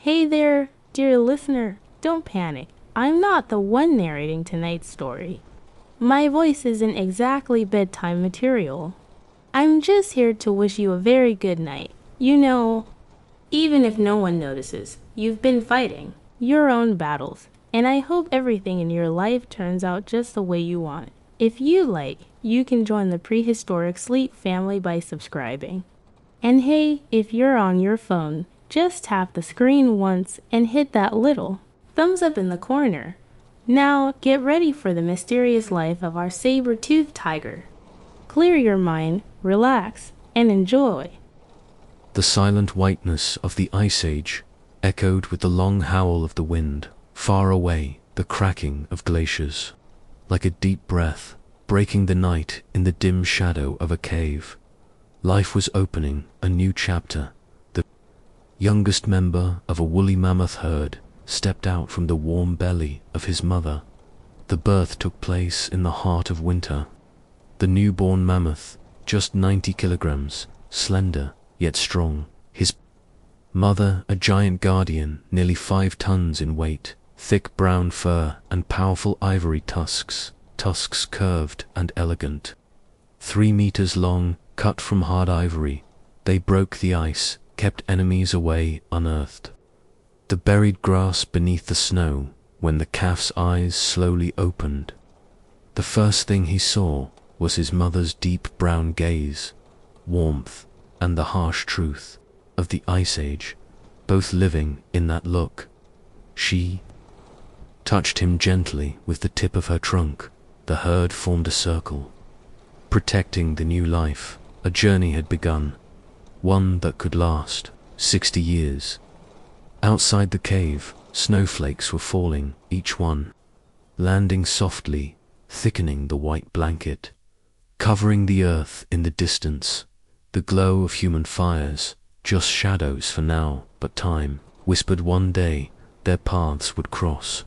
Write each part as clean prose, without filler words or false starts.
Hey there, dear listener. Don't panic. I'm not the one narrating tonight's story. My voice isn't exactly bedtime material. I'm just here to wish you a very good night. You know, even if no one notices, you've been fighting your own battles, and I hope everything in your life turns out just the way you want. If you like, you can join the Prehistoric Sleep family by subscribing. And hey, if you're on your phone, just tap the screen once and hit that little thumbs up in the corner. Now, get ready for the mysterious life of our saber-toothed tiger. Clear your mind, relax, and enjoy. The silent whiteness of the Ice Age echoed with the long howl of the wind. Far away, the cracking of glaciers, like a deep breath, breaking the night in the dim shadow of a cave. Life was opening a new chapter. The youngest member of a woolly mammoth herd stepped out from the warm belly of his mother. The birth took place in the heart of winter. The newborn mammoth, just 90 kilograms, slender yet strong. His mother, a giant guardian, nearly 5 tons in weight, thick brown fur and powerful ivory tusks curved and elegant. 3 meters long, cut from hard ivory, they broke the ice, kept enemies away unearthed. The buried grass beneath the snow, when the calf's eyes slowly opened. The first thing he saw was his mother's deep brown gaze, warmth, and the harsh truth of the Ice Age, both living in that look. She touched him gently with the tip of her trunk. The herd formed a circle, protecting the new life. A journey had begun, one that could last 60 years. Outside the cave, snowflakes were falling, each one landing softly, thickening the white blanket, covering the earth in the distance. The glow of human fires, just shadows for now, but time whispered one day their paths would cross.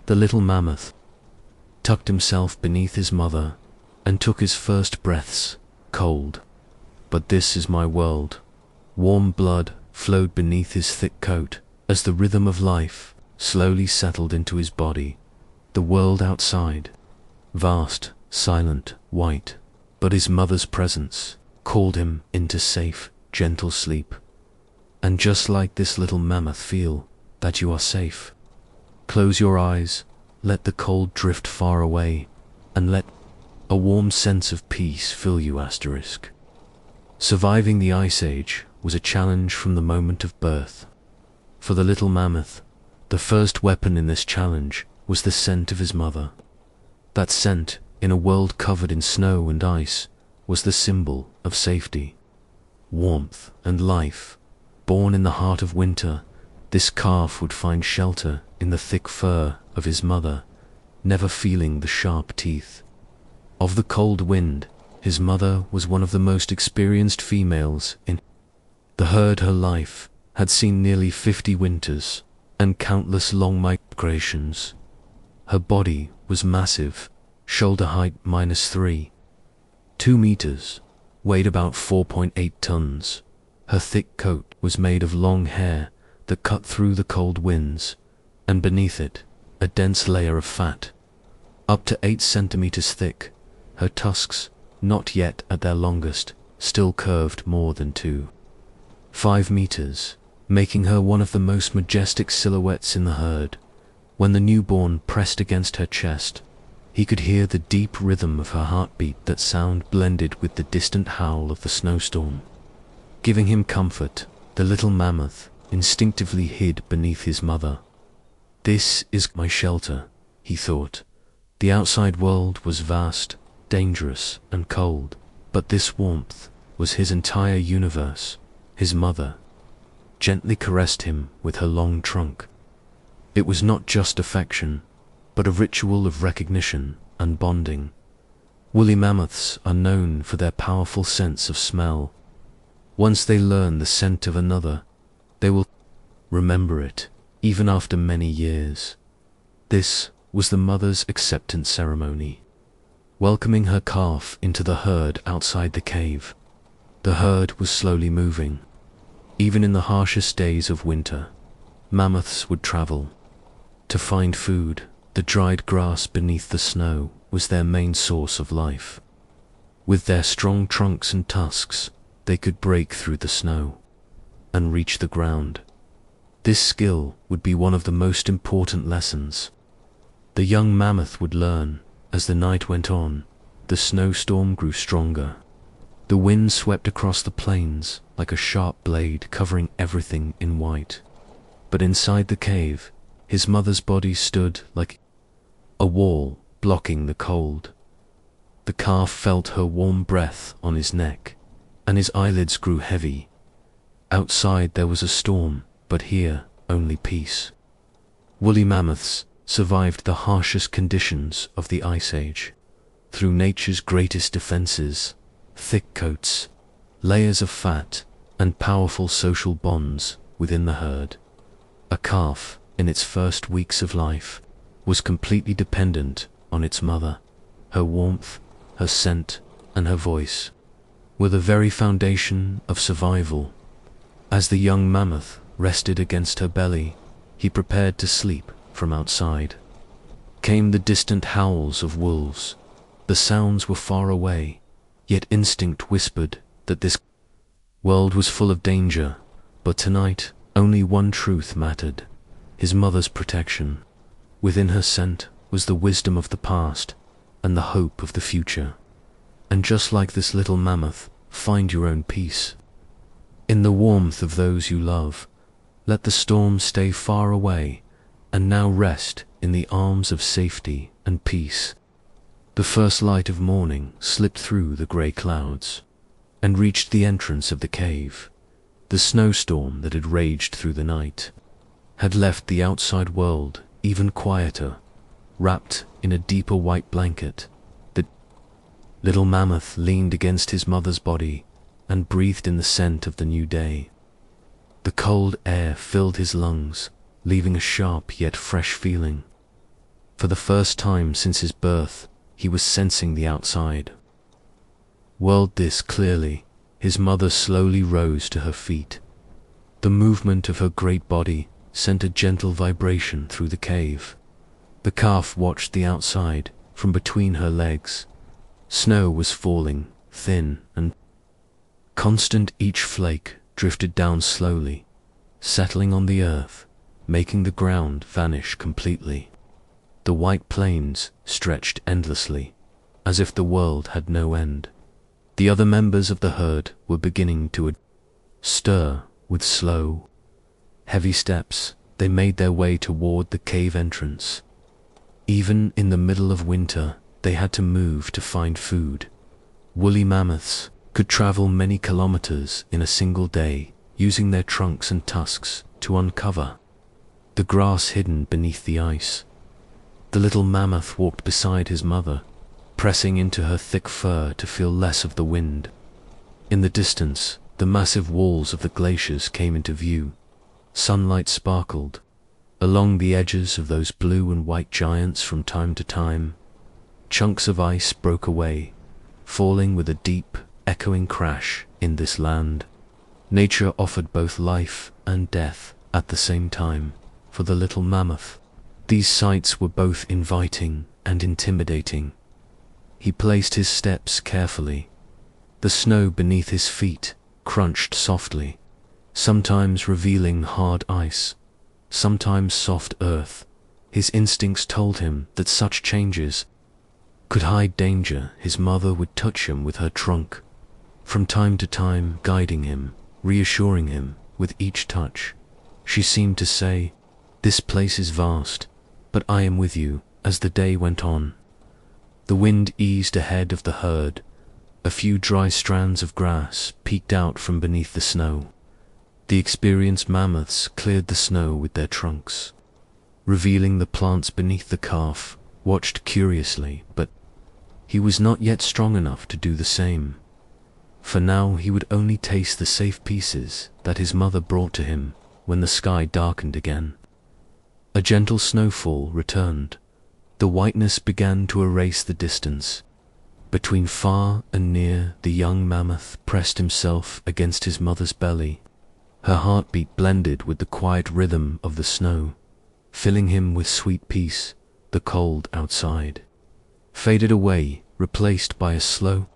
The little mammoth tucked himself beneath his mother and took his first breaths, cold. But this is my world. Warm blood flowed beneath his thick coat as the rhythm of life slowly settled into his body. The world outside, vast, silent, white, but his mother's presence called him into safe, gentle sleep. And just like this little mammoth, feel that you are safe. Close your eyes, let the cold drift far away, and let a warm sense of peace fill you. Surviving the Ice Age was a challenge from the moment of birth. For the little mammoth, the first weapon in this challenge was the scent of his mother. That scent, in a world covered in snow and ice, was the symbol of safety, warmth, and life. Born in the heart of winter, this calf would find shelter in the thick fur of his mother, never feeling the sharp teeth of the cold wind. His mother was one of the most experienced females in the herd. Her life had seen nearly 50 winters and countless long migrations. Her body was massive, shoulder height -3, 2 meters, weighed about 4.8 tons. Her thick coat was made of long hair that cut through the cold winds, and beneath it, a dense layer of fat, up to 8 centimeters thick. Her tusks, not yet at their longest, still curved more than 5 meters, making her one of the most majestic silhouettes in the herd. When the newborn pressed against her chest, he could hear the deep rhythm of her heartbeat. That sound blended with the distant howl of the snowstorm, giving him comfort. The little mammoth instinctively hid beneath his mother. This is my shelter, he thought. The outside world was vast, dangerous, and cold, but this warmth was his entire universe. His mother gently caressed him with her long trunk. It was not just affection, but a ritual of recognition and bonding. Woolly mammoths are known for their powerful sense of smell. Once they learn the scent of another, they will remember it, even after many years. This was the mother's acceptance ceremony, welcoming her calf into the herd outside the cave. The herd was slowly moving, even in the harshest days of winter. mammoths would travel to find food. The dried grass beneath the snow was their main source of life. With their strong trunks and tusks, they could break through the snow and reach the ground. This skill would be one of the most important lessons the young mammoth would learn. As the night went on, the snowstorm grew stronger. The wind swept across the plains like a sharp blade, covering everything in white. But inside the cave, his mother's body stood like a wall, blocking the cold. The calf felt her warm breath on his neck, and his eyelids grew heavy. Outside there was a storm, but here only peace. Woolly mammoths survived the harshest conditions of the Ice Age. Through nature's greatest defenses, thick coats, layers of fat, and powerful social bonds within the herd. A calf, in its first weeks of life, was completely dependent on its mother. Her warmth, her scent, and her voice were the very foundation of survival. As the young mammoth rested against her belly, he prepared to sleep. From outside came the distant howls of wolves. The sounds were far away, yet instinct whispered that this world was full of danger. But tonight, only one truth mattered: his mother's protection. Within her scent was the wisdom of the past and the hope of the future. And just like this little mammoth, find your own peace in the warmth of those you love. Let the storm stay far away, and now rest in the arms of safety and peace. The first light of morning slipped through the grey clouds and reached the entrance of the cave. The snowstorm that had raged through the night had left the outside world even quieter. Wrapped in a deeper white blanket, the little mammoth leaned against his mother's body and breathed in the scent of the new day. The cold air filled his lungs, leaving a sharp yet fresh feeling. For the first time since his birth, he was sensing the outside world this clearly. His mother slowly rose to her feet. The movement of her great body sent a gentle vibration through the cave. The calf watched the outside from between her legs. Snow was falling, thin and constant. Each flake drifted down slowly, settling on the earth, making the ground vanish completely. The white plains stretched endlessly, as if the world had no end. The other members of the herd were beginning to stir. With slow, heavy steps, they made their way toward the cave entrance. Even in the middle of winter, they had to move to find food. Woolly mammoths could travel many kilometers in a single day, using their trunks and tusks to uncover the grass hidden beneath the ice. The little mammoth walked beside his mother, pressing into her thick fur to feel less of the wind. In the distance, the massive walls of the glaciers came into view. Sunlight sparkled along the edges of those blue and white giants from time to time. Chunks of ice broke away, falling with a deep, echoing crash. In this land, nature offered both life and death at the same time. For the little mammoth, these sights were both inviting and intimidating. He placed his steps carefully. The snow beneath his feet crunched softly, sometimes revealing hard ice, sometimes soft earth. His instincts told him that such changes could hide danger. His mother would touch him with her trunk, from time to time guiding him, reassuring him with each touch. She seemed to say, "This place is vast, but I am with you." As the day went on, the wind eased ahead of the herd. A few dry strands of grass peeked out from beneath the snow. The experienced mammoths cleared the snow with their trunks, revealing the plants beneath. The calf watched curiously, but he was not yet strong enough to do the same. For now he would only taste the safe pieces that his mother brought to him. When the sky darkened again, a gentle snowfall returned. The whiteness began to erase the distance. Between far and near, the young mammoth pressed himself against his mother's belly. Her heartbeat blended with the quiet rhythm of the snow, filling him with sweet peace. The cold outside faded away, replaced by a slow,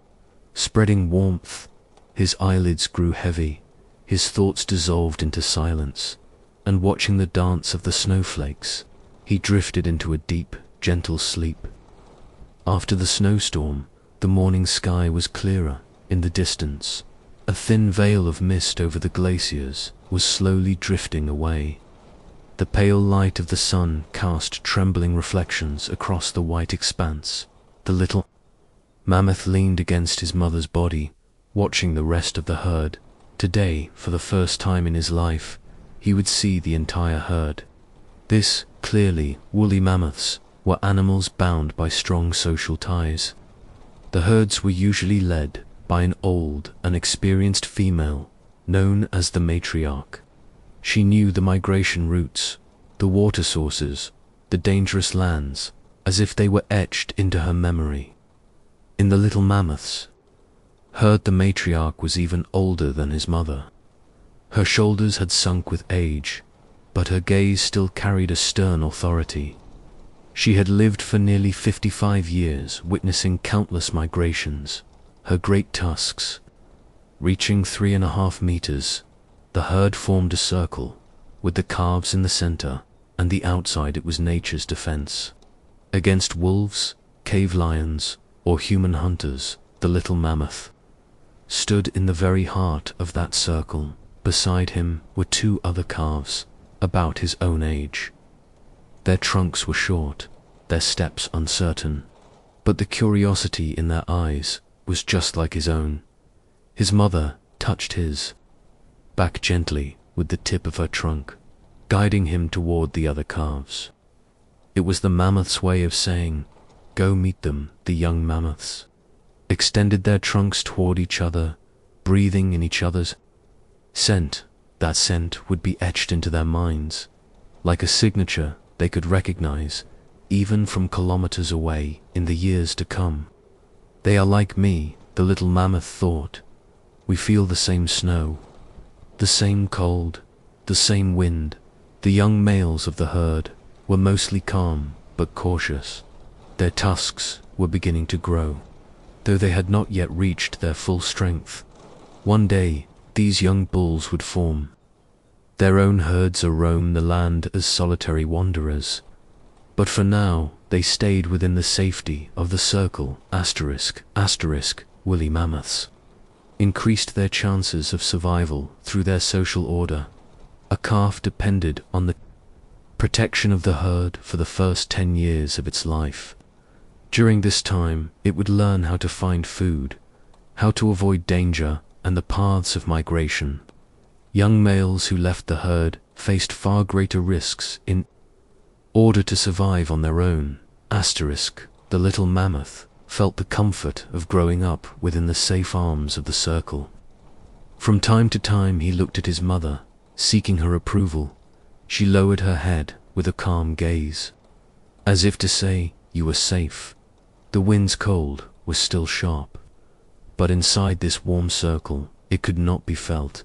spreading warmth. His eyelids grew heavy, his thoughts dissolved into silence, and watching the dance of the snowflakes, he drifted into a deep, gentle sleep. After the snowstorm, the morning sky was clearer. In the distance, a thin veil of mist over the glaciers was slowly drifting away. The pale light of the sun cast trembling reflections across the white expanse. The little mammoth leaned against his mother's body, watching the rest of the herd. Today, for the first time in his life, he would see the entire herd. This, clearly, woolly mammoths were animals bound by strong social ties. The herds were usually led by an old and experienced female, known as the matriarch. She knew the migration routes, the water sources, the dangerous lands, as if they were etched into her memory. In the little mammoths herd, the matriarch was even older than his mother. Her shoulders had sunk with age, but her gaze still carried a stern authority. She had lived for nearly 55 years, witnessing countless migrations. Her great tusks, reaching 3.5 meters, the herd formed a circle, with the calves in the center, and the outside it was nature's defense. Against wolves, cave lions, or human hunters, the little mammoth stood in the very heart of that circle. Beside him were 2 other calves, about his own age. Their trunks were short, their steps uncertain, but the curiosity in their eyes was just like his own. His mother touched his back gently with the tip of her trunk, guiding him toward the other calves. It was the mammoth's way of saying, "Go meet them." The young mammoths extended their trunks toward each other, breathing in each other's scent. That scent would be etched into their minds, like a signature they could recognize, even from kilometers away, in the years to come. "They are like me," the little mammoth thought. "We feel the same snow, the same cold, the same wind." The young males of the herd were mostly calm but cautious. Their tusks were beginning to grow, though they had not yet reached their full strength. One day, these young bulls would form their own herds or roam the land as solitary wanderers. But for now, they stayed within the safety of the circle. Woolly mammoths increased their chances of survival through their social order. A calf depended on the protection of the herd for the first 10 years of its life. During this time, it would learn how to find food, how to avoid danger, and the paths of migration. Young males who left the herd faced far greater risks in order to survive on their own. The little mammoth felt the comfort of growing up within the safe arms of the circle. From time to time he looked at his mother, seeking her approval. She lowered her head with a calm gaze, as if to say, "You are safe." The wind's cold was still sharp, but inside this warm circle it could not be felt.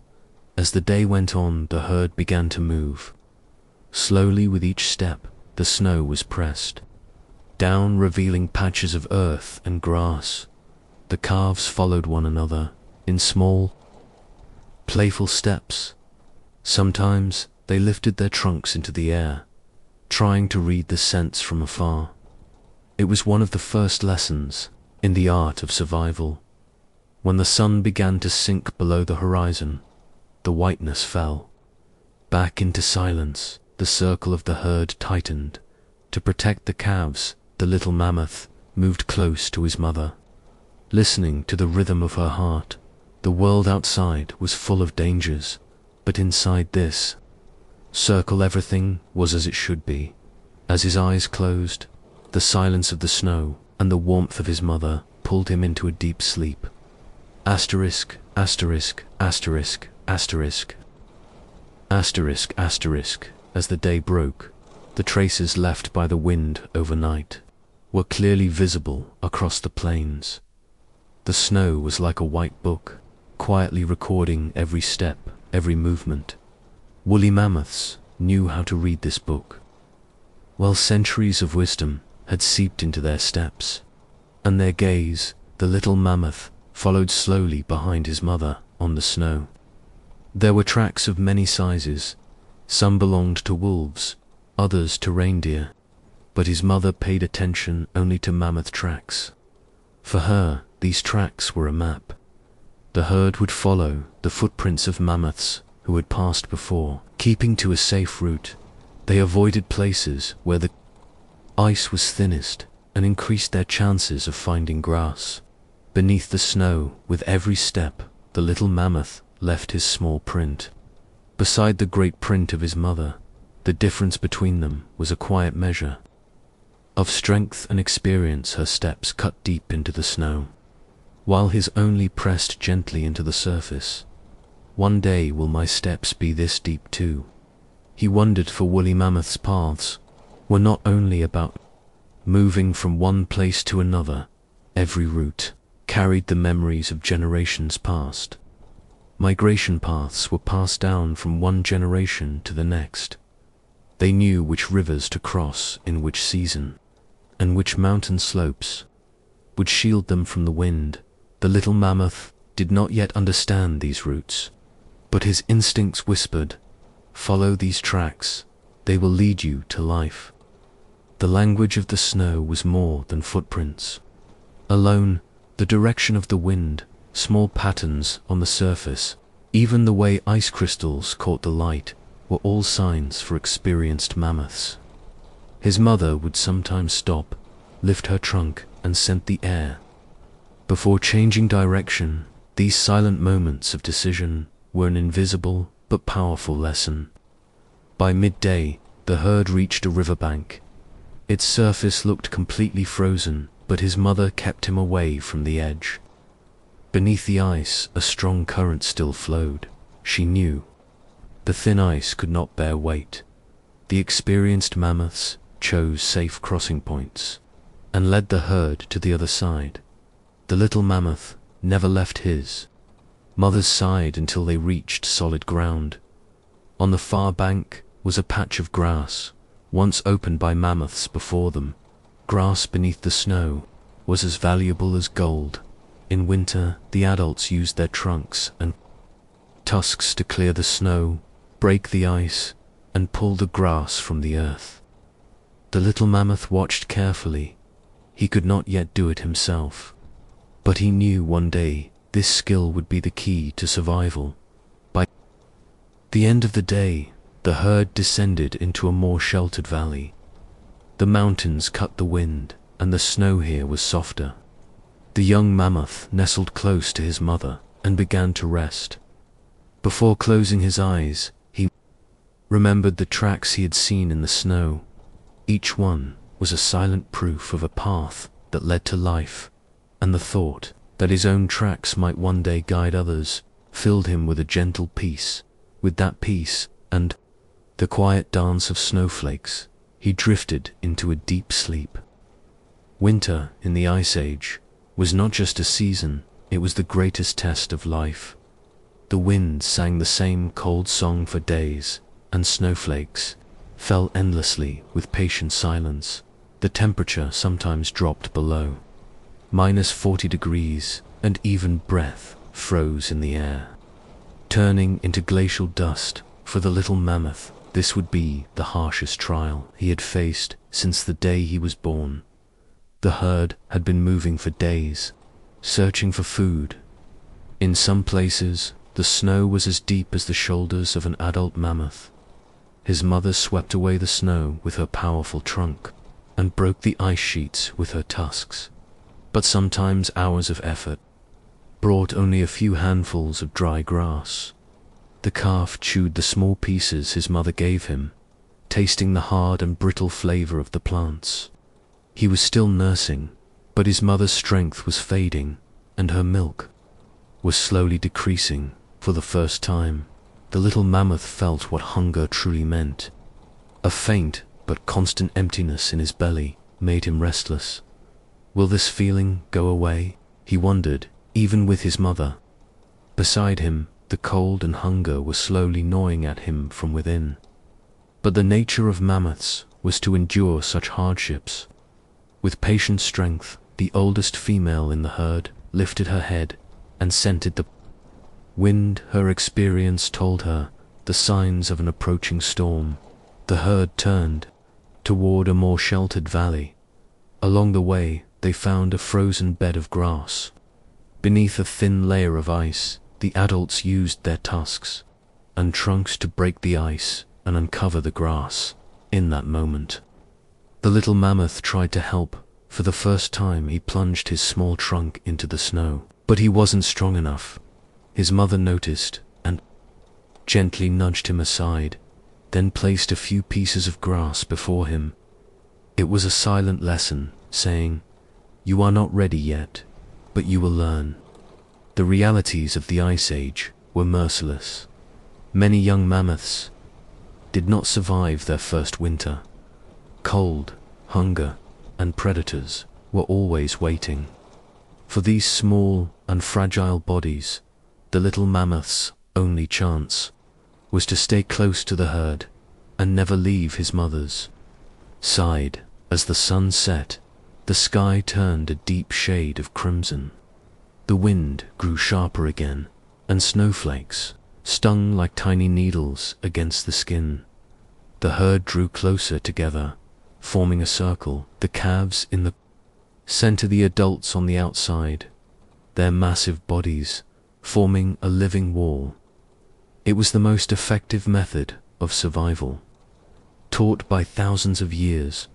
As the day went on, the herd began to move. Slowly, with each step, the snow was pressed down, revealing patches of earth and grass. The calves followed one another in small, playful steps. Sometimes they lifted their trunks into the air, trying to read the scents from afar. It was one of the first lessons in the art of survival. When the sun began to sink below the horizon, the whiteness fell back into silence. The circle of the herd tightened. To protect the calves, the little mammoth moved close to his mother, listening to the rhythm of her heart. The world outside was full of dangers, but inside this circle everything was as it should be. As his eyes closed, the silence of the snow and the warmth of his mother pulled him into a deep sleep. Asterisk, asterisk, asterisk, asterisk. Asterisk, asterisk. As the day broke, the traces left by the wind overnight were clearly visible across the plains. The snow was like a white book, quietly recording every step every movement. Woolly mammoths knew how to read this book. Well, centuries of wisdom had seeped into their steps, and their gaze, the little mammoth, followed slowly behind his mother on the snow. There were tracks of many sizes. Some belonged to wolves, others to reindeer, but his mother paid attention only to mammoth tracks. For her, these tracks were a map. The herd would follow the footprints of mammoths who had passed before, keeping to a safe route. They avoided places where the ice was thinnest and increased their chances of finding grass. Beneath the snow, with every step, the little mammoth left his small print. Beside the great print of his mother, the difference between them was a quiet measure. Of strength and experience her steps cut deep into the snow, while his only pressed gently into the surface. One day will my steps be this deep too. He wondered, for woolly mammoth's paths were not only about moving from one place to another. Every route carried the memories of generations past. Migration paths were passed down from one generation to the next. They knew which rivers to cross in which season, and which mountain slopes would shield them from the wind. The little mammoth did not yet understand these routes, but his instincts whispered, "Follow these tracks, they will lead you to life." The language of the snow was more than footprints. Alone, the direction of the wind, small patterns on the surface, even the way ice crystals caught the light, were all signs for experienced mammoths. His mother would sometimes stop, lift her trunk, and scent the air before changing direction. These silent moments of decision were an invisible but powerful lesson. By midday, the herd reached a riverbank. Its surface looked completely frozen, but his mother kept him away from the edge. Beneath the ice, a strong current still flowed. She knew the thin ice could not bear weight. The experienced mammoths chose safe crossing points and led the herd to the other side. The little mammoth never left his mother's side until they reached solid ground. On the far bank was a patch of grass, once opened by mammoths before them. Grass beneath the snow was as valuable as gold. In winter, the adults used their trunks and tusks to clear the snow, break the ice, and pull the grass from the earth. The little mammoth watched carefully. He could not yet do it himself, but he knew one day this skill would be the key to survival. By the end of the day, the herd descended into a more sheltered valley. The mountains cut the wind, and the snow here was softer. The young mammoth nestled close to his mother and began to rest. Before closing his eyes, he remembered the tracks he had seen in the snow. Each one was a silent proof of a path that led to life, and the thought that his own tracks might one day guide others filled him with a gentle peace. With that peace and the quiet dance of snowflakes, he drifted into a deep sleep. Winter in the Ice Age was not just a season, it was the greatest test of life. The wind sang the same cold song for days, and snowflakes fell endlessly with patient silence. The temperature sometimes dropped below -40 degrees, and even breath froze in the air, turning into glacial dust. For the little mammoth, this would be the harshest trial he had faced since the day he was born. The herd had been moving for days, searching for food. In some places, the snow was as deep as the shoulders of an adult mammoth. His mother swept away the snow with her powerful trunk and broke the ice sheets with her tusks. But sometimes hours of effort brought only a few handfuls of dry grass. The calf chewed the small pieces his mother gave him, tasting the hard and brittle flavor of the plants. He was still nursing, but his mother's strength was fading, and her milk was slowly decreasing. For the first time, the little mammoth felt what hunger truly meant. A faint but constant emptiness in his belly made him restless. Will this feeling go away? He wondered, even with his mother beside him, The cold and hunger were slowly gnawing at him from within. But the nature of mammoths was to endure such hardships. With patient strength, the oldest female in the herd lifted her head and scented the wind. Her experience told her the signs of an approaching storm. The herd turned toward a more sheltered valley. Along the way, they found a frozen bed of grass. Beneath a thin layer of ice, the adults used their tusks and trunks to break the ice and uncover the grass. In that moment, the little mammoth tried to help. For the first time, he plunged his small trunk into the snow. But he wasn't strong enough. His mother noticed and gently nudged him aside, then placed a few pieces of grass before him. It was a silent lesson, saying, "You are not ready yet, but you will learn." The realities of the Ice Age were merciless. Many young mammoths did not survive their first winter. Cold, hunger, and predators were always waiting. For these small and fragile bodies, the little mammoth's only chance was to stay close to the herd and never leave his mother's side. As the sun set, the sky turned a deep shade of crimson. The wind grew sharper again, and snowflakes stung like tiny needles against the skin. The herd drew closer together, forming a circle, the calves in the center, the adults on the outside, their massive bodies forming a living wall. It was the most effective method of survival. Taught by thousands of years,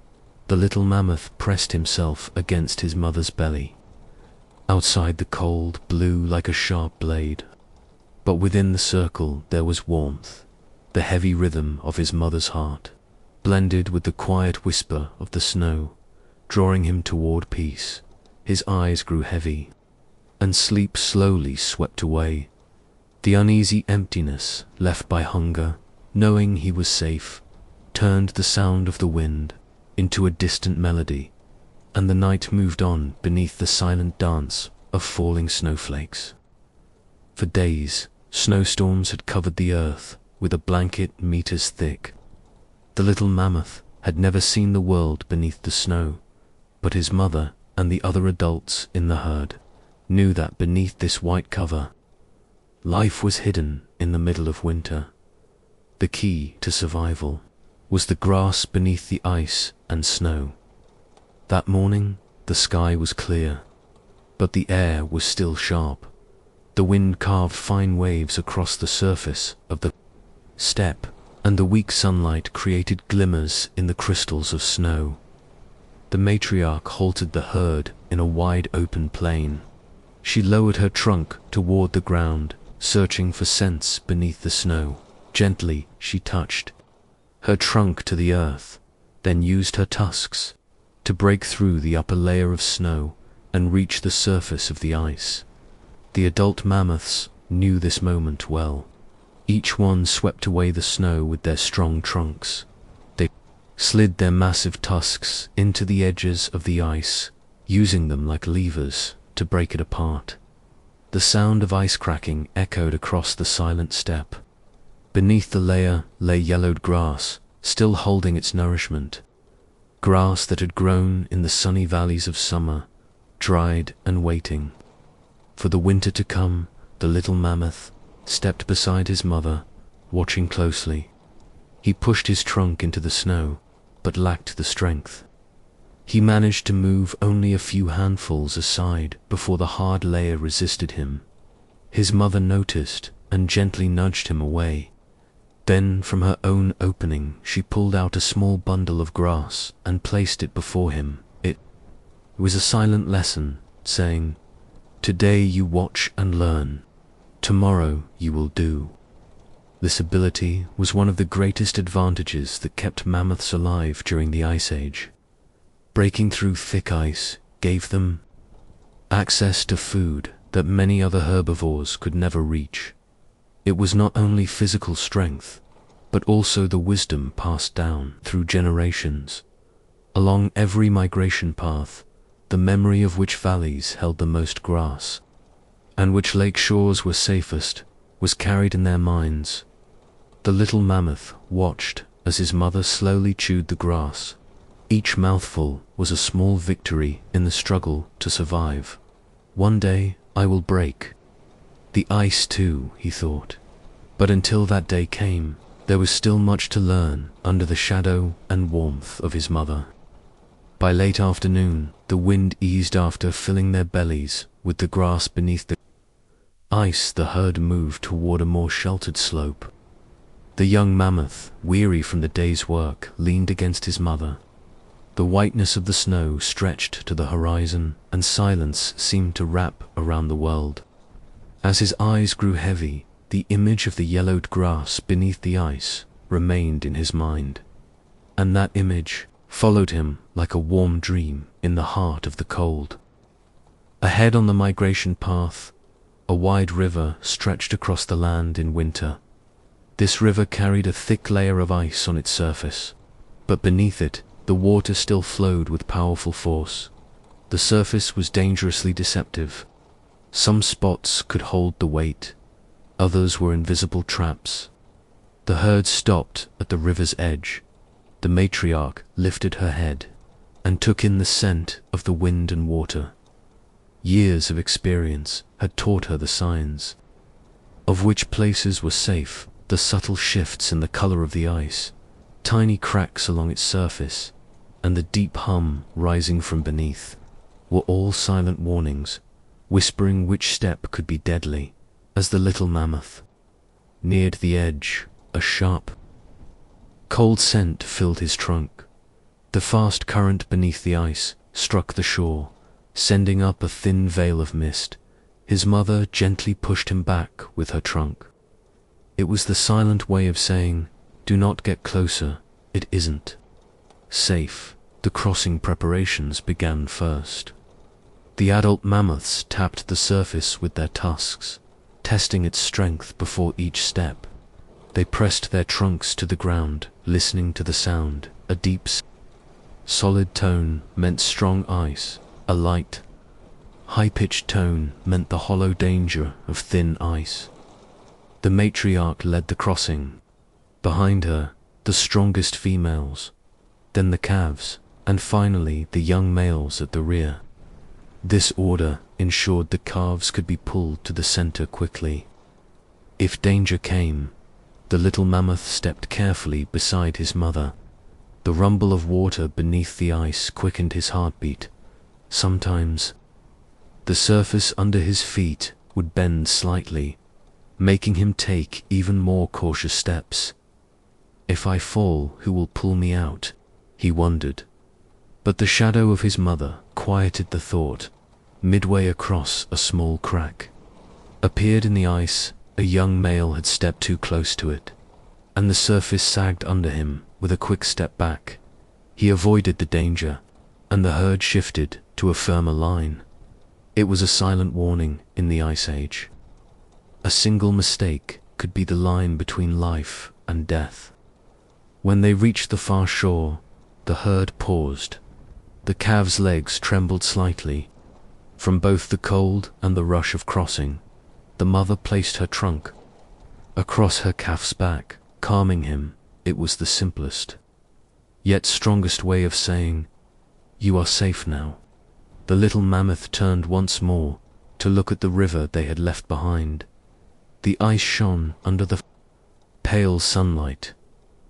the little mammoth pressed himself against his mother's belly. Outside, the cold blew like a sharp blade, but within the circle there was warmth, the heavy rhythm of his mother's heart, blended with the quiet whisper of the snow, drawing him toward peace. His eyes grew heavy, and sleep slowly swept away. The uneasy emptiness left by hunger, knowing he was safe, turned the sound of the wind into a distant melody, and the night moved on beneath the silent dance of falling snowflakes. For days, snowstorms had covered the earth with a blanket meters thick. The little mammoth had never seen the world beneath the snow, but his mother and the other adults in the herd knew that beneath this white cover, life was hidden in the middle of winter. The key to survival was the grass beneath the ice and snow. That morning, the sky was clear, but the air was still sharp. The wind carved fine waves across the surface of the steppe, and the weak sunlight created glimmers in the crystals of snow. The matriarch halted the herd in a wide open plain. She lowered her trunk toward the ground, searching for scents beneath the snow. Gently, she touched her trunk to the earth, then used her tusks to break through the upper layer of snow and reach the surface of the ice. The adult mammoths knew this moment well. Each one swept away the snow with their strong trunks. They slid their massive tusks into the edges of the ice, using them like levers to break it apart. The sound of ice cracking echoed across the silent steppe. Beneath the layer lay yellowed grass, still holding its nourishment. Grass that had grown in the sunny valleys of summer, dried and waiting for the winter to come. The little mammoth stepped beside his mother, watching closely. He pushed his trunk into the snow, but lacked the strength. He managed to move only a few handfuls aside before the hard layer resisted him. His mother noticed and gently nudged him away. Then, from her own opening, she pulled out a small bundle of grass and placed it before him. It was a silent lesson, saying, "Today you watch and learn. Tomorrow you will do." This ability was one of the greatest advantages that kept mammoths alive during the Ice Age. Breaking through thick ice gave them access to food that many other herbivores could never reach. It was not only physical strength, but also the wisdom passed down through generations. Along every migration path, the memory of which valleys held the most grass, and which lake shores were safest, was carried in their minds. The little mammoth watched as his mother slowly chewed the grass. Each mouthful was a small victory in the struggle to survive. One day I will break the ice too, he thought. But until that day came, there was still much to learn under the shadow and warmth of his mother. By late afternoon, the wind eased after filling their bellies with the grass beneath the ice. The herd moved toward a more sheltered slope. The young mammoth, weary from the day's work, leaned against his mother. The whiteness of the snow stretched to the horizon, and silence seemed to wrap around the world. As his eyes grew heavy, the image of the yellowed grass beneath the ice remained in his mind. And that image followed him like a warm dream in the heart of the cold. Ahead on the migration path, a wide river stretched across the land in winter. This river carried a thick layer of ice on its surface, but beneath it, the water still flowed with powerful force. The surface was dangerously deceptive. Some spots could hold the weight, others were invisible traps. The herd stopped at the river's edge. The matriarch lifted her head and took in the scent of the wind and water. Years of experience had taught her the signs of which places were safe, the subtle shifts in the color of the ice, tiny cracks along its surface, and the deep hum rising from beneath, were all silent warnings, whispering which step could be deadly. As the little mammoth neared the edge, a sharp, cold scent filled his trunk. The fast current beneath the ice struck the shore, sending up a thin veil of mist. His mother gently pushed him back with her trunk. It was the silent way of saying, "Do not get closer, it isn't safe." The crossing preparations began first. The adult mammoths tapped the surface with their tusks, testing its strength before each step. They pressed their trunks to the ground, listening to the sound. A deep, solid tone meant strong ice. A light, high-pitched tone meant the hollow danger of thin ice. The matriarch led the crossing. Behind her, the strongest females, then the calves, and finally the young males at the rear. This order ensured the calves could be pulled to the center quickly. If danger came, the little mammoth stepped carefully beside his mother. The rumble of water beneath the ice quickened his heartbeat. Sometimes, the surface under his feet would bend slightly, making him take even more cautious steps. If I fall, who will pull me out? He wondered. But the shadow of his mother quieted the thought. Midway across a small crack appeared in the ice. A young male had stepped too close to it, and the surface sagged under him. With a quick step back, he avoided the danger, and the herd shifted to a firmer line. It was a silent warning in the Ice Age. A single mistake could be the line between life and death. When they reached the far shore, the herd paused. The calves' legs trembled slightly. From both the cold and the rush of crossing, the mother placed her trunk across her calf's back, calming him. It was the simplest, yet strongest way of saying, "You are safe now." The little mammoth turned once more to look at the river they had left behind. The ice shone under the pale sunlight,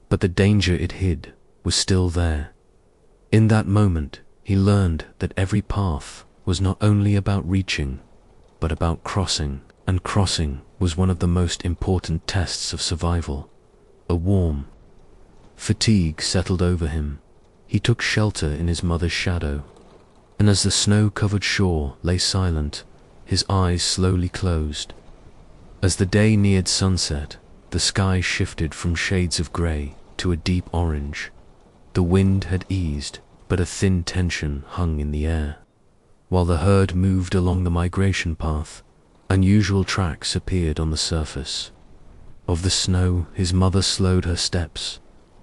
but the danger it hid was still there. In that moment, he learned that every path was not only about reaching, but about crossing, and crossing was one of the most important tests of survival. A warm fatigue settled over him. He took shelter in his mother's shadow, and as the snow-covered shore lay silent, his eyes slowly closed. As the day neared sunset, the sky shifted from shades of grey to a deep orange. The wind had eased, but a thin tension hung in the air. While the herd moved along the migration path, unusual tracks appeared on the surface of the snow. His mother slowed her steps,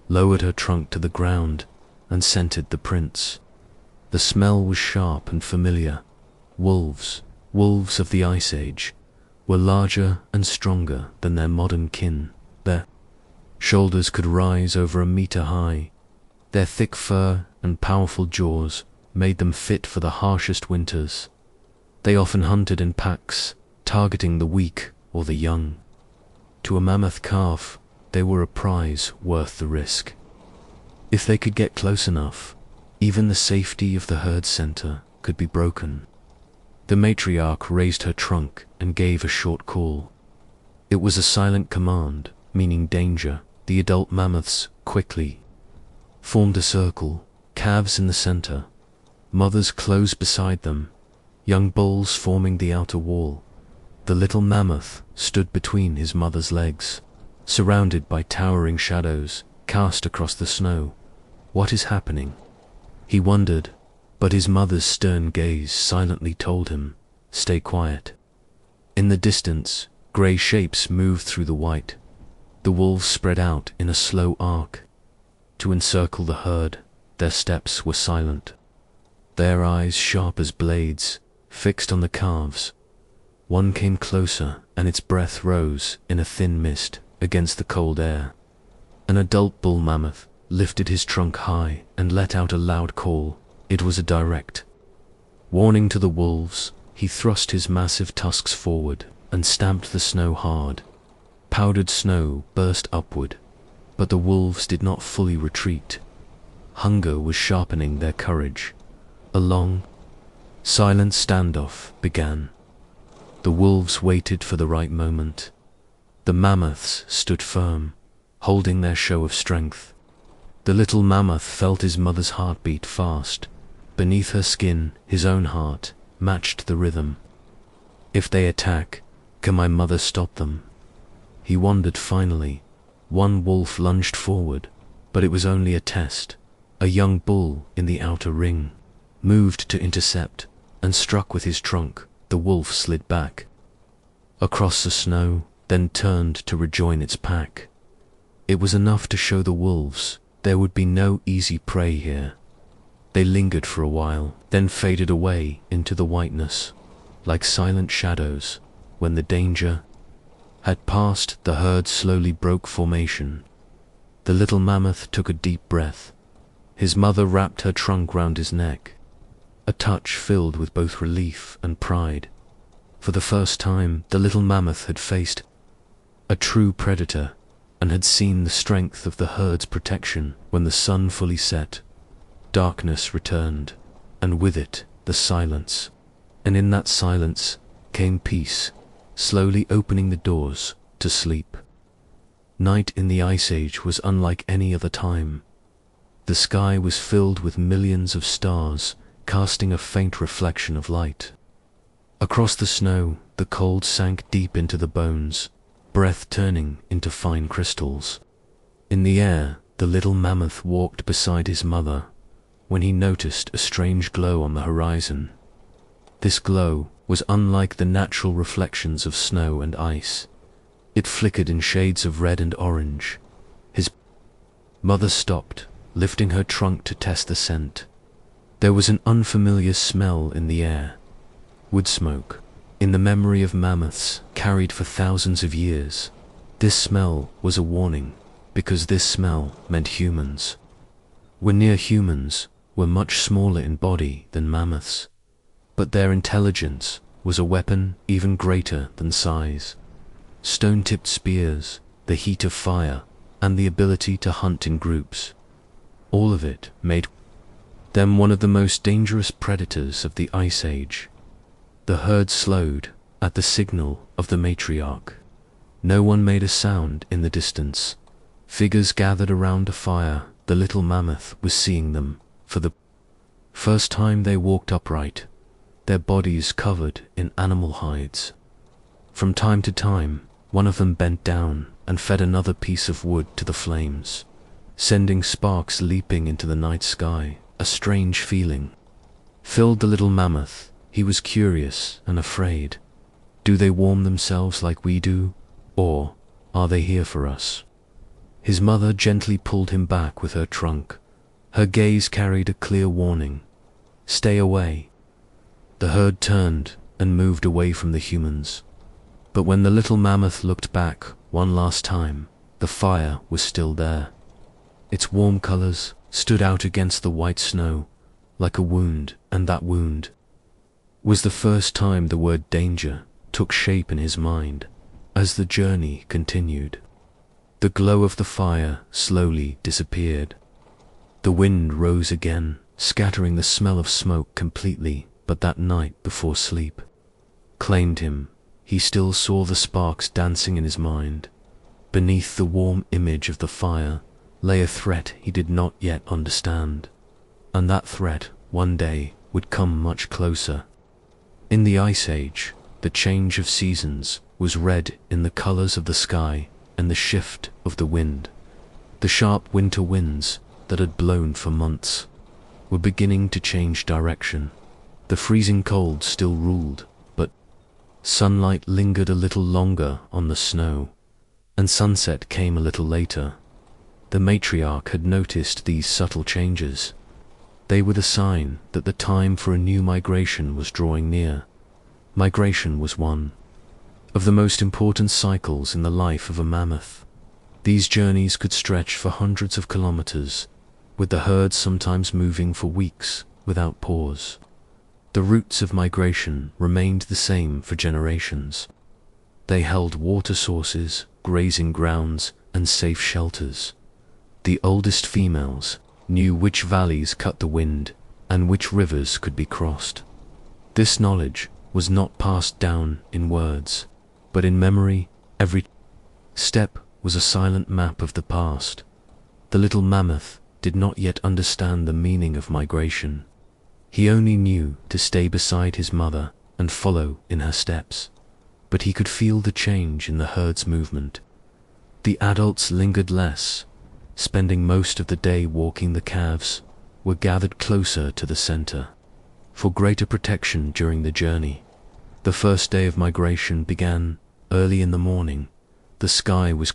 lowered her trunk to the ground, and scented the prints. The smell was sharp and familiar. Wolves of the Ice Age, were larger and stronger than their modern kin. Their shoulders could rise over a meter high. Their thick fur and powerful jaws made them fit for the harshest winters. They often hunted in packs, targeting the weak or the young. To a mammoth calf, they were a prize worth the risk. If they could get close enough, even the safety of the herd center could be broken. The matriarch raised her trunk and gave a short call. It was a silent command, meaning danger. The adult mammoths quickly formed a circle, calves in the center, mothers close beside them, young bulls forming the outer wall. The little mammoth stood between his mother's legs, surrounded by towering shadows cast across the snow. What is happening? He wondered, but his mother's stern gaze silently told him, stay quiet. In the distance, grey shapes moved through the white. The wolves spread out in a slow arc. To encircle the herd, their steps were silent. Their eyes sharp as blades, fixed on the calves. One came closer, and its breath rose in a thin mist against the cold air. An adult bull mammoth lifted his trunk high and let out a loud call. It was a direct warning to the wolves. He thrust his massive tusks forward and stamped the snow hard. Powdered snow burst upward, but the wolves did not fully retreat. Hunger was sharpening their courage. A long, silent standoff began. The wolves waited for the right moment. The mammoths stood firm, holding their show of strength. The little mammoth felt his mother's heartbeat fast. Beneath her skin, his own heart matched the rhythm. If they attack, can my mother stop them? He wondered finally. One wolf lunged forward, but it was only a test. A young bull in the outer ring moved to intercept and struck with his trunk. The wolf slid back across the snow, then turned to rejoin its pack. It was enough to show the wolves there would be no easy prey here. They lingered for a while, then faded away into the whiteness, like silent shadows. When the danger had passed, the herd slowly broke formation. The little mammoth took a deep breath. His mother wrapped her trunk round his neck, a touch filled with both relief and pride. For the first time, the little mammoth had faced a true predator and had seen the strength of the herd's protection. When the sun fully set, darkness returned, and with it, the silence. And in that silence came peace, slowly opening the doors to sleep. Night in the Ice Age was unlike any other time. The sky was filled with millions of stars, casting a faint reflection of light. Across the snow, the cold sank deep into the bones, breath turning into fine crystals. In the air, the little mammoth walked beside his mother, when he noticed a strange glow on the horizon. This glow was unlike the natural reflections of snow and ice. It flickered in shades of red and orange. His mother stopped, lifting her trunk to test the scent. There was an unfamiliar smell in the air. Wood smoke, in the memory of mammoths carried for thousands of years. This smell was a warning, because this smell meant humans. When near humans were much smaller in body than mammoths, but their intelligence was a weapon even greater than size. Stone-tipped spears, the heat of fire, and the ability to hunt in groups. All of it made them one of the most dangerous predators of the Ice Age. The herd slowed at the signal of the matriarch. No one made a sound in the distance. Figures gathered around a fire. The little mammoth was seeing them. For the first time they walked upright, their bodies covered in animal hides. From time to time, one of them bent down and fed another piece of wood to the flames, sending sparks leaping into the night sky. A strange feeling filled the little mammoth. He was curious and afraid. Do they warm themselves like we do, or are they here for us? His mother gently pulled him back with her trunk. Her gaze carried a clear warning. Stay away. The herd turned and moved away from the humans. But when the little mammoth looked back one last time, the fire was still there. Its warm colors stood out against the white snow like a wound, and that wound was the first time the word danger took shape in his mind. As the journey continued, the glow of the fire slowly disappeared. The wind rose again, scattering the smell of smoke completely, but that night before sleep claimed him. He still saw the sparks dancing in his mind. Beneath the warm image of the fire lay a threat he did not yet understand, and that threat one day would come much closer. In the Ice Age, the change of seasons was read in the colors of the sky and the shift of the wind. The sharp winter winds that had blown for months were beginning to change direction. The freezing cold still ruled, but sunlight lingered a little longer on the snow, and sunset came a little later. The matriarch had noticed these subtle changes. They were the sign that the time for a new migration was drawing near. Migration was one of the most important cycles in the life of a mammoth. These journeys could stretch for hundreds of kilometers, with the herd sometimes moving for weeks without pause. The routes of migration remained the same for generations. They held water sources, grazing grounds, and safe shelters. The oldest females knew which valleys cut the wind and which rivers could be crossed. This knowledge was not passed down in words, but in memory. Every step was a silent map of the past. The little mammoth did not yet understand the meaning of migration. He only knew to stay beside his mother and follow in her steps. But he could feel the change in the herd's movement. The adults lingered less, spending most of the day walking. The calves were gathered closer to the center for greater protection during the journey. The first day of migration began early in the morning. The sky was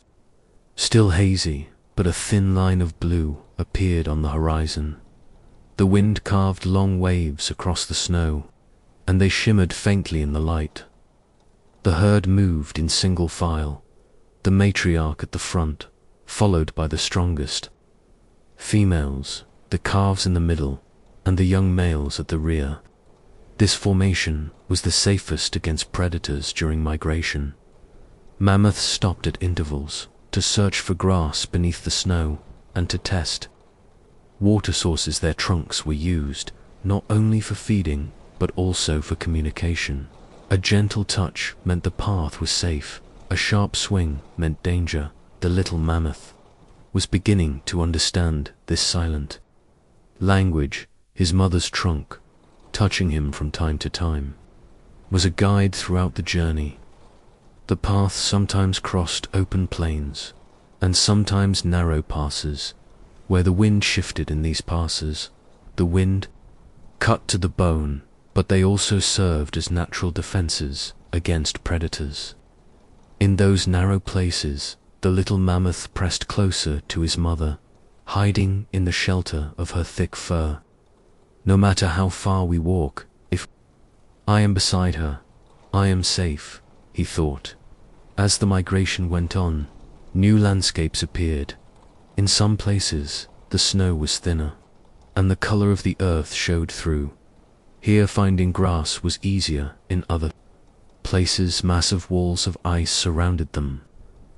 still hazy, but a thin line of blue appeared on the horizon. The wind carved long waves across the snow, and they shimmered faintly in the light. The herd moved in single file, the matriarch at the front, followed by the strongest females, the calves in the middle, and the young males at the rear. This formation was the safest against predators during migration. Mammoths stopped at intervals to search for grass beneath the snow and to test water sources. Their trunks were used not only for feeding but also for communication. A gentle touch meant the path was safe. A sharp swing meant danger. The little mammoth was beginning to understand this silent language. His mother's trunk, touching him from time to time, was a guide throughout the journey. The path sometimes crossed open plains, and sometimes narrow passes, where the wind shifted. In these passes, the wind cut to the bone, but they also served as natural defenses against predators. In those narrow places, the little mammoth pressed closer to his mother, hiding in the shelter of her thick fur. No matter how far we walk, if I am beside her, I am safe, he thought. As the migration went on, new landscapes appeared. In some places, the snow was thinner, and the color of the earth showed through. Here finding grass was easier. In other places, massive walls of ice surrounded them.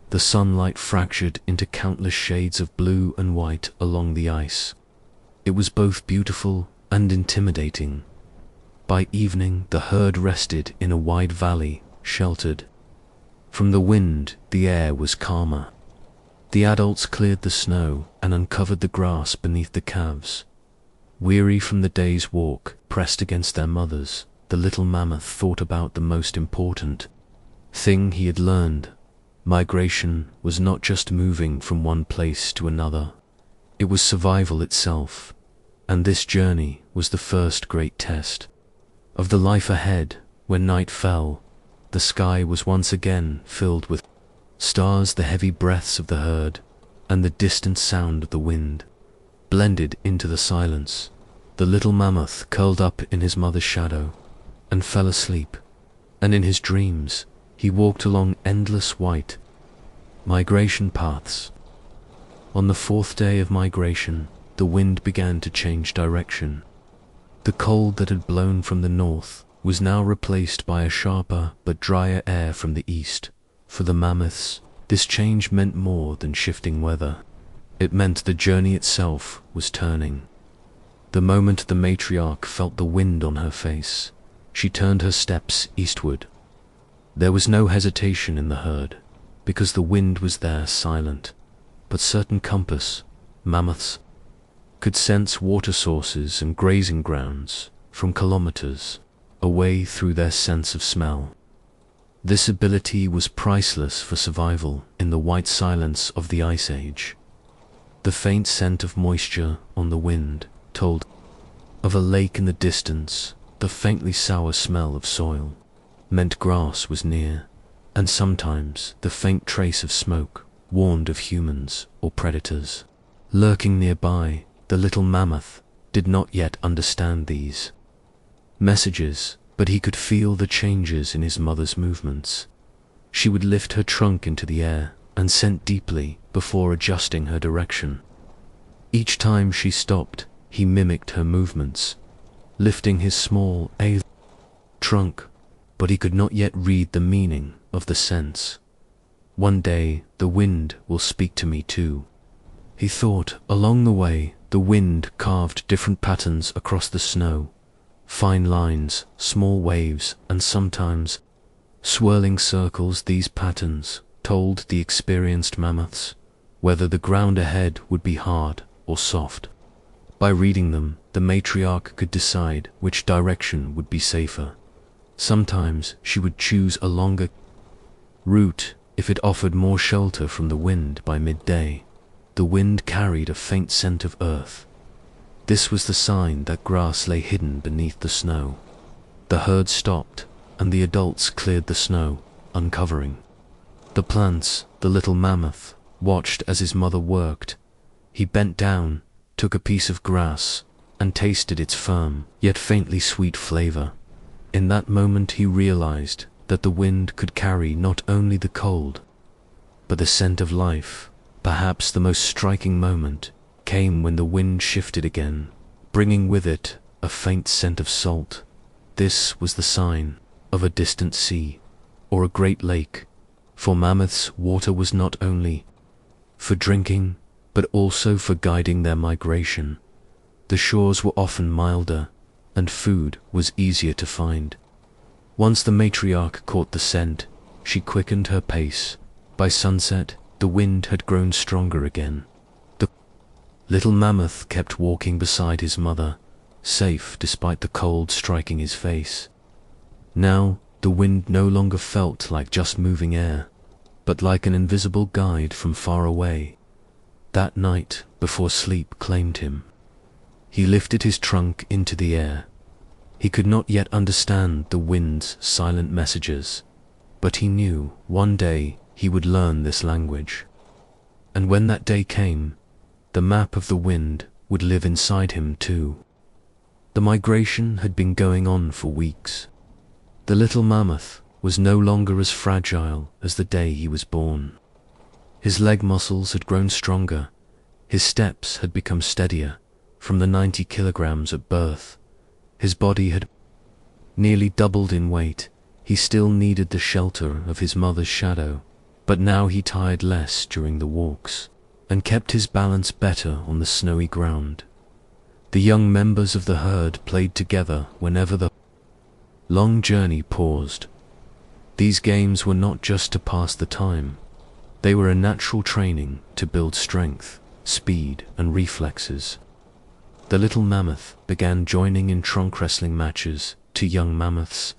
The sunlight fractured into countless shades of blue and white along the ice. It was both beautiful and intimidating. By evening, the herd rested in a wide valley, sheltered from the wind. The air was calmer. The adults cleared the snow and uncovered the grass beneath the calves. Weary from the day's walk, pressed against their mothers, the little mammoth thought about the most important thing he had learned. Migration was not just moving from one place to another. It was survival itself. And this journey was the first great test of the life ahead. When night fell, the sky was once again filled with stars. The heavy breaths of the herd and the distant sound of the wind blended into the silence. The little mammoth curled up in his mother's shadow and fell asleep, and in his dreams He walked along endless white migration paths. On the 4th day of migration, the wind began to change direction. The cold that had blown from the north was now replaced by a sharper but drier air from the east. For the mammoths, this change meant more than shifting weather. It meant the journey itself was turning. The moment the matriarch felt the wind on her face, she turned her steps eastward. There was no hesitation in the herd, because the wind was there silent, but certain compass, mammoths, could sense water sources and grazing grounds from kilometers away through their sense of smell. This ability was priceless for survival in the white silence of the Ice Age. The faint scent of moisture on the wind told of a lake in the distance. The faintly sour smell of soil meant grass was near, and sometimes the faint trace of smoke warned of humans or predators lurking nearby. The little mammoth did not yet understand these messages, but he could feel the changes in his mother's movements. She would lift her trunk into the air and scent deeply before adjusting her direction. Each time she stopped, he mimicked her movements, lifting his small trunk, but he could not yet read the meaning of the scents. One day the wind will speak to me too, he thought. Along the way, the wind carved different patterns across the snow, fine lines, small waves, and sometimes swirling circles. These patterns told the experienced mammoths whether the ground ahead would be hard or soft. By reading them, the matriarch could decide which direction would be safer. Sometimes she would choose a longer route if it offered more shelter from the wind. By midday, the wind carried a faint scent of earth. This was the sign that grass lay hidden beneath the snow. The herd stopped, and the adults cleared the snow, uncovering the plants. The little mammoth watched as his mother worked. He bent down, took a piece of grass, and tasted its firm, yet faintly sweet flavor. In that moment he realized that the wind could carry not only the cold, but the scent of life. Perhaps the most striking moment came when the wind shifted again, bringing with it a faint scent of salt. This was the sign of a distant sea or a great lake. For mammoths, water was not only for drinking, but also for guiding their migration. The shores were often milder, and food was easier to find. Once the matriarch caught the scent, she quickened her pace. By sunset, the wind had grown stronger again. The little mammoth kept walking beside his mother, safe despite the cold striking his face. Now, the wind no longer felt like just moving air, but like an invisible guide from far away. That night, before sleep claimed him, he lifted his trunk into the air. He could not yet understand the wind's silent messages, but he knew one day he would learn this language. And when that day came, the map of the wind would live inside him too. The migration had been going on for weeks. The little mammoth was no longer as fragile as the day he was born. His leg muscles had grown stronger, his steps had become steadier. From the 90 kilograms at birth, his body had nearly doubled in weight. He still needed the shelter of his mother's shadow, but now he tired less during the walks, and kept his balance better on the snowy ground. The young members of the herd played together whenever the long journey paused. These games were not just to pass the time, they were a natural training to build strength, speed, and reflexes. The little mammoth began joining in trunk wrestling matches. Two young mammoths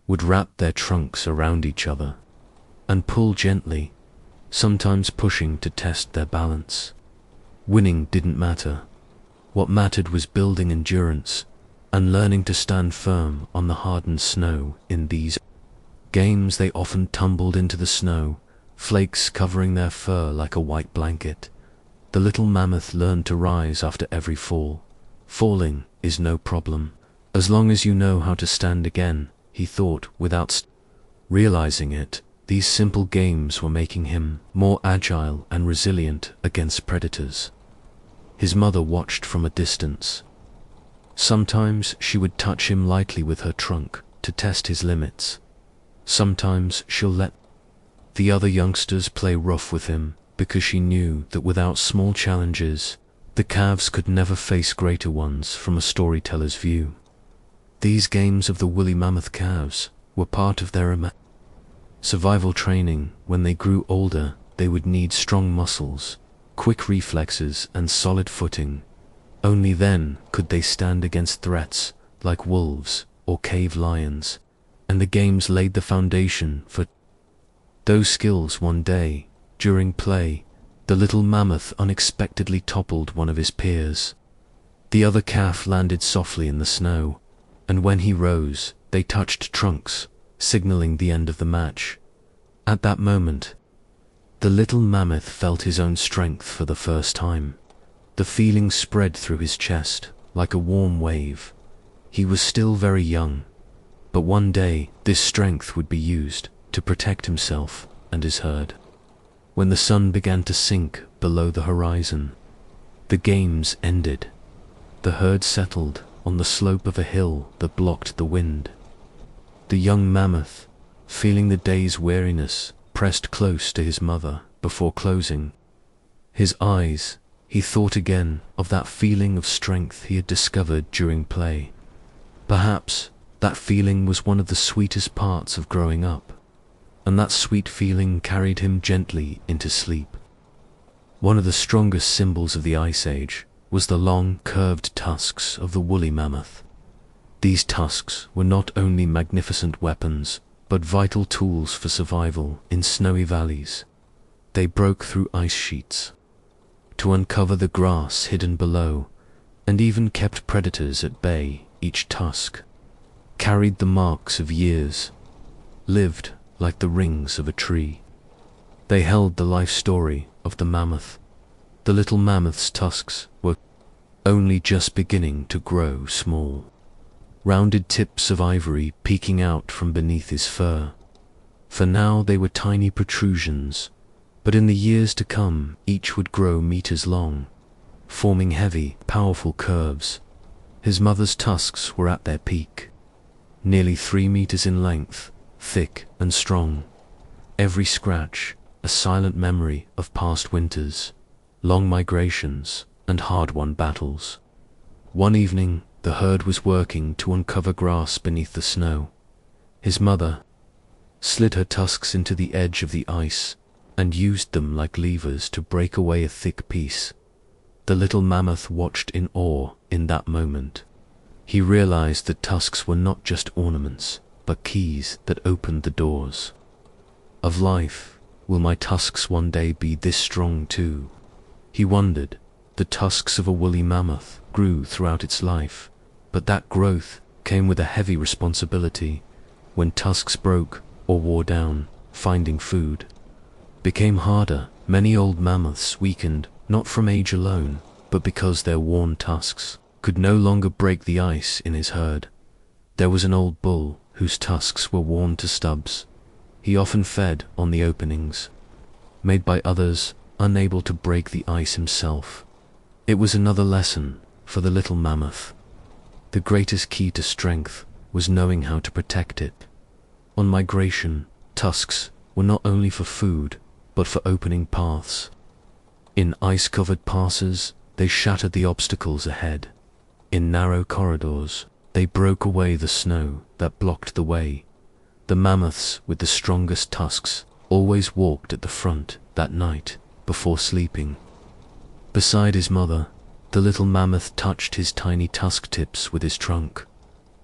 would wrap their trunks around each other and pull gently, sometimes pushing to test their balance. Winning didn't matter. What mattered was building endurance and learning to stand firm on the hardened snow. In these games they often tumbled into the snow, flakes covering their fur like a white blanket. The little mammoth learned to rise after every fall. Falling is no problem, as long as you know how to stand again, he thought without Realizing it, these simple games were making him more agile and resilient against predators. His mother watched from a distance. Sometimes she would touch him lightly with her trunk to test his limits. Sometimes she'll let the other youngsters play rough with him because she knew that without small challenges, the calves could never face greater ones from a storyteller's view. These games of the woolly mammoth calves were part of their survival training. When they grew older, they would need strong muscles, quick reflexes, and solid footing. Only then could they stand against threats like wolves or cave lions, and the games laid the foundation for those skills. One day, during play, the little mammoth unexpectedly toppled one of his peers. The other calf landed softly in the snow, and when he rose, they touched trunks, signaling the end of the match. At that moment, the little mammoth felt his own strength for the first time. The feeling spread through his chest like a warm wave. He was still very young, but one day this strength would be used to protect himself and his herd. When the sun began to sink below the horizon, the games ended. The herd settled on the slope of a hill that blocked the wind. The young mammoth, feeling the day's weariness, pressed close to his mother before closing his eyes. He thought again of that feeling of strength he had discovered during play. Perhaps that feeling was one of the sweetest parts of growing up, and that sweet feeling carried him gently into sleep. One of the strongest symbols of the Ice Age was the long, curved tusks of the woolly mammoth. These tusks were not only magnificent weapons, but vital tools for survival in snowy valleys. They broke through ice sheets to uncover the grass hidden below, and even kept predators at bay. Each tusk carried the marks of years, lived like the rings of a tree. They held the life story of the mammoth. The little mammoth's tusks were only just beginning to grow small, rounded tips of ivory peeking out from beneath his fur. For now they were tiny protrusions, but in the years to come each would grow meters long, forming heavy, powerful curves. His mother's tusks were at their peak, nearly 3 meters in length, thick and strong. Every scratch a silent memory of past winters, long migrations, and hard-won battles. One evening, the herd was working to uncover grass beneath the snow. His mother slid her tusks into the edge of the ice and used them like levers to break away a thick piece. The little mammoth watched in awe in that moment. He realized that tusks were not just ornaments, but keys that opened the doors of life. Will my tusks one day be this strong too? He wondered. The tusks of a woolly mammoth grew throughout its life, but that growth came with a heavy responsibility. When tusks broke or wore down, finding food became harder. Many old mammoths weakened, not from age alone, but because their worn tusks could no longer break the ice in his herd. There was an old bull whose tusks were worn to stubs. He often fed on the openings made by others, unable to break the ice himself. It was another lesson for the little mammoth. The greatest key to strength was knowing how to protect it. On migration, tusks were not only for food, but for opening paths. In ice-covered passes, they shattered the obstacles ahead. In narrow corridors, they broke away the snow that blocked the way. The mammoths with the strongest tusks always walked at the front that night before sleeping. Beside his mother, the little mammoth touched his tiny tusk tips with his trunk.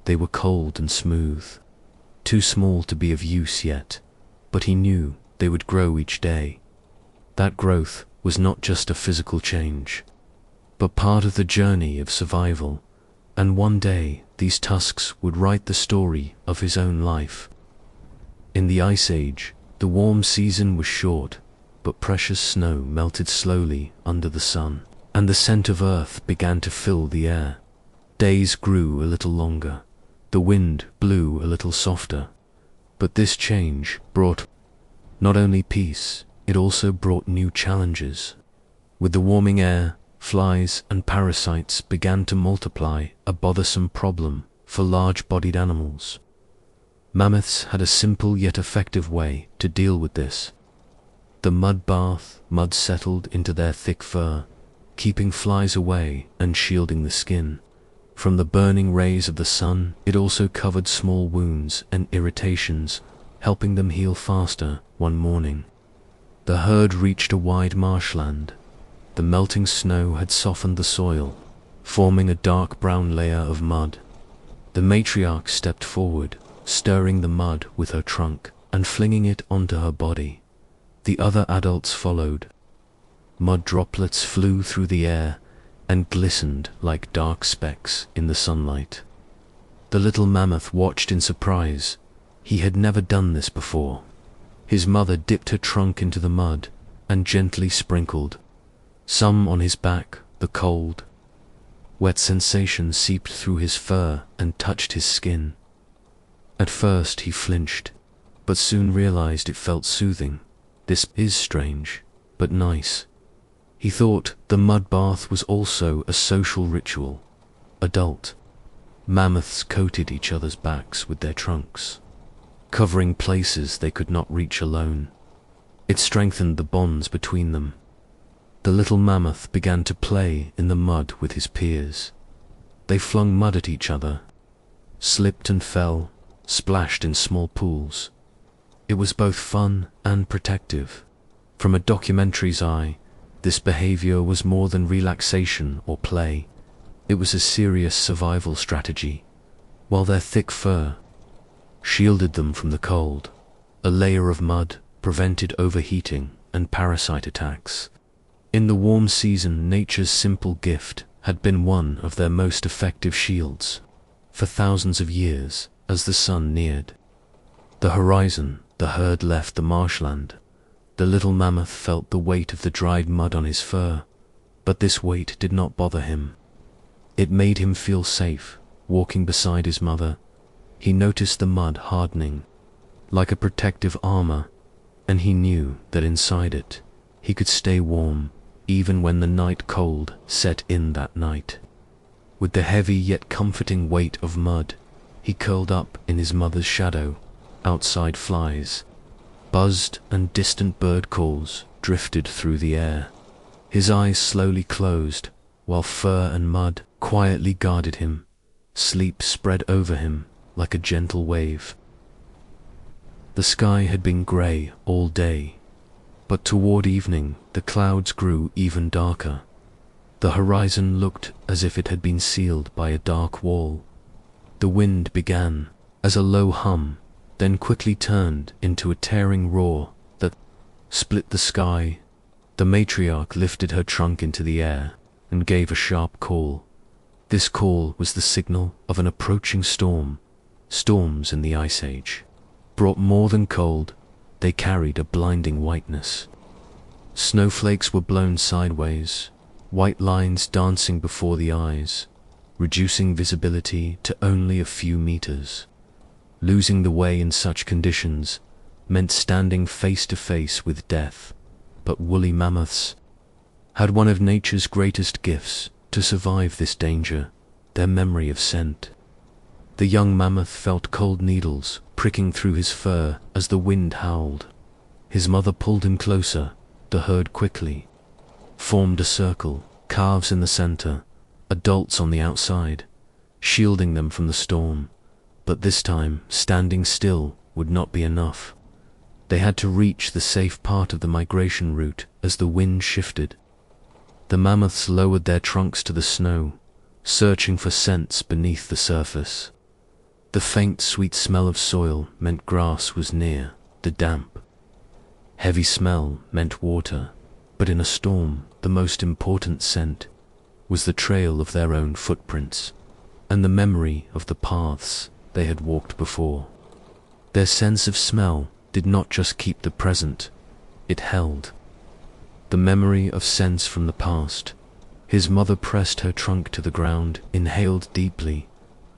They were cold and smooth, too small to be of use yet, but he knew they would grow each day. That growth was not just a physical change, but part of the journey of survival, and one day these tusks would write the story of his own life. In the Ice Age, the warm season was short, but precious snow melted slowly under the sun, and the scent of earth began to fill the air. Days grew a little longer, the wind blew a little softer, But this change brought not only peace, it also brought new challenges. With the warming air, flies and parasites began to multiply, a bothersome problem for large-bodied animals. Mammoths had a simple yet effective way to deal with this. The mud bath, mud settled into their thick fur, keeping flies away and shielding the skin. From the burning rays of the sun, it also covered small wounds and irritations, helping them heal faster. One morning, the herd reached a wide marshland. The melting snow had softened the soil, forming a dark brown layer of mud. The matriarch stepped forward, stirring the mud with her trunk and flinging it onto her body. The other adults followed. Mud droplets flew through the air and glistened like dark specks in the sunlight. The little mammoth watched in surprise. He had never done this before. His mother dipped her trunk into the mud and gently sprinkled some on his back. The cold, wet sensation seeped through his fur and touched his skin. At first he flinched, but soon realized it felt soothing. This is strange, but nice. He thought the mud bath was also a social ritual. Adult mammoths coated each other's backs with their trunks, covering places they could not reach alone. It strengthened the bonds between them. The little mammoth began to play in the mud with his peers. They flung mud at each other, slipped and fell, splashed in small pools. It was both fun and protective. From a documentary's eye, this behavior was more than relaxation or play. It was a serious survival strategy. While their thick fur shielded them from the cold, a layer of mud prevented overheating and parasite attacks. In the warm season, nature's simple gift had been one of their most effective shields. For thousands of years, as the sun neared the horizon, the herd left the marshland. The little mammoth felt the weight of the dried mud on his fur, but this weight did not bother him. It made him feel safe. Walking beside his mother, he noticed the mud hardening like a protective armor, and he knew that inside it, he could stay warm even when the night cold set in that night. With the heavy yet comforting weight of mud, he curled up in his mother's shadow. Outside, flies buzzed and distant bird calls drifted through the air. His eyes slowly closed, while fur and mud quietly guarded him. Sleep spread over him like a gentle wave. The sky had been grey all day, but toward evening the clouds grew even darker. The horizon looked as if it had been sealed by a dark wall. The wind began as a low hum, then quickly turned into a tearing roar that split the sky. The matriarch lifted her trunk into the air and gave a sharp call. This call was the signal of an approaching storm. Storms in the Ice Age brought more than cold, they carried a blinding whiteness. Snowflakes were blown sideways, white lines dancing before the eyes, reducing visibility to only a few meters. Losing the way in such conditions meant standing face to face with death, but woolly mammoths had one of nature's greatest gifts to survive this danger, their memory of scent. The young mammoth felt cold needles pricking through his fur as the wind howled. His mother pulled him closer. The herd quickly formed a circle, calves in the center, adults on the outside, shielding them from the storm. But this time, standing still would not be enough. They had to reach the safe part of the migration route as the wind shifted. The mammoths lowered their trunks to the snow, searching for scents beneath the surface. The faint, sweet smell of soil meant grass was near. The damp, heavy smell meant water. But in a storm, the most important scent was the trail of their own footprints and the memory of the paths they had walked before. Their sense of smell did not just keep the present, it held the memory of scents from the past. His mother pressed her trunk to the ground, inhaled deeply,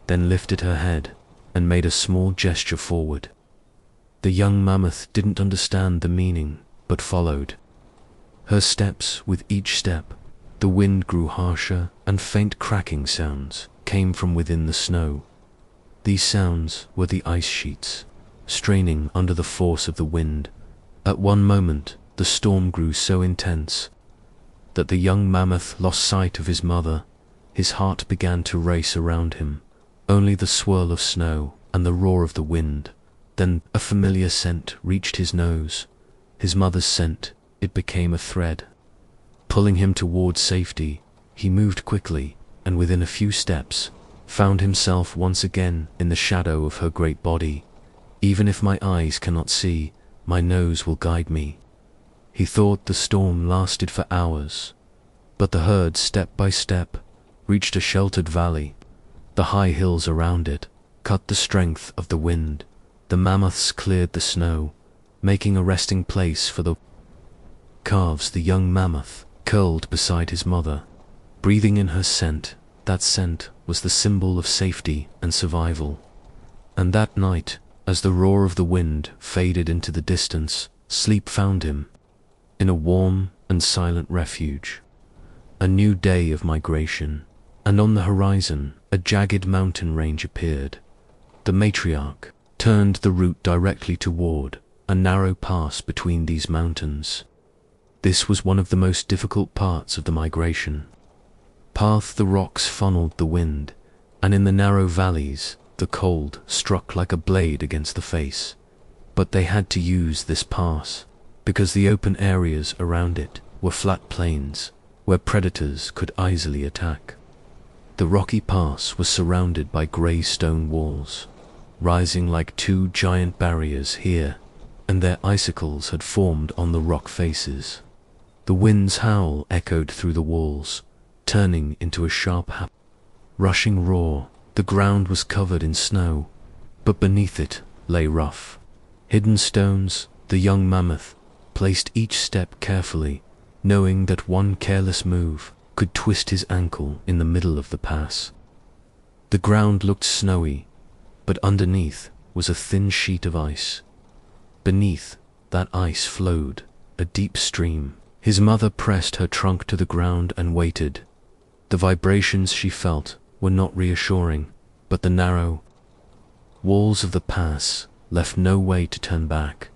then lifted her head and made a small gesture forward. The young mammoth didn't understand the meaning, but followed her steps. With each step, the wind grew harsher, and faint cracking sounds came from within the snow. These sounds were the ice sheets, straining under the force of the wind. At one moment, the storm grew so intense that the young mammoth lost sight of his mother. His heart began to race around him. Only the swirl of snow and the roar of the wind. Then a familiar scent reached his nose. His mother's scent. It became a thread, pulling him towards safety. He moved quickly, and within a few steps, found himself once again in the shadow of her great body. Even if my eyes cannot see, my nose will guide me. He thought the storm lasted for hours, but the herd, step by step, reached a sheltered valley. The high hills around it cut the strength of the wind. The mammoths cleared the snow, making a resting place for the calves. The young mammoth curled beside his mother, breathing in her scent. That scent was the symbol of safety and survival. And that night, as the roar of the wind faded into the distance, sleep found him in a warm and silent refuge. A new day of migration, and on the horizon a jagged mountain range appeared. The matriarch turned the route directly toward a narrow pass between these mountains. This was one of the most difficult parts of the migration. The rocks funneled the wind, and in the narrow valleys, the cold struck like a blade against the face. But they had to use this pass, because the open areas around it were flat plains, where predators could easily attack. The rocky pass was surrounded by grey stone walls, rising like two giant barriers here, and their icicles had formed on the rock faces. The wind's howl echoed through the walls, turning into a sharp, rushing roar. The ground was covered in snow, but beneath it lay rough, hidden stones. The young mammoth placed each step carefully, knowing that one careless move could twist his ankle in the middle of the pass. The ground looked snowy, but underneath was a thin sheet of ice. Beneath that ice flowed a deep stream. His mother pressed her trunk to the ground and waited. The vibrations she felt were not reassuring, but the narrow walls of the pass left no way to turn back.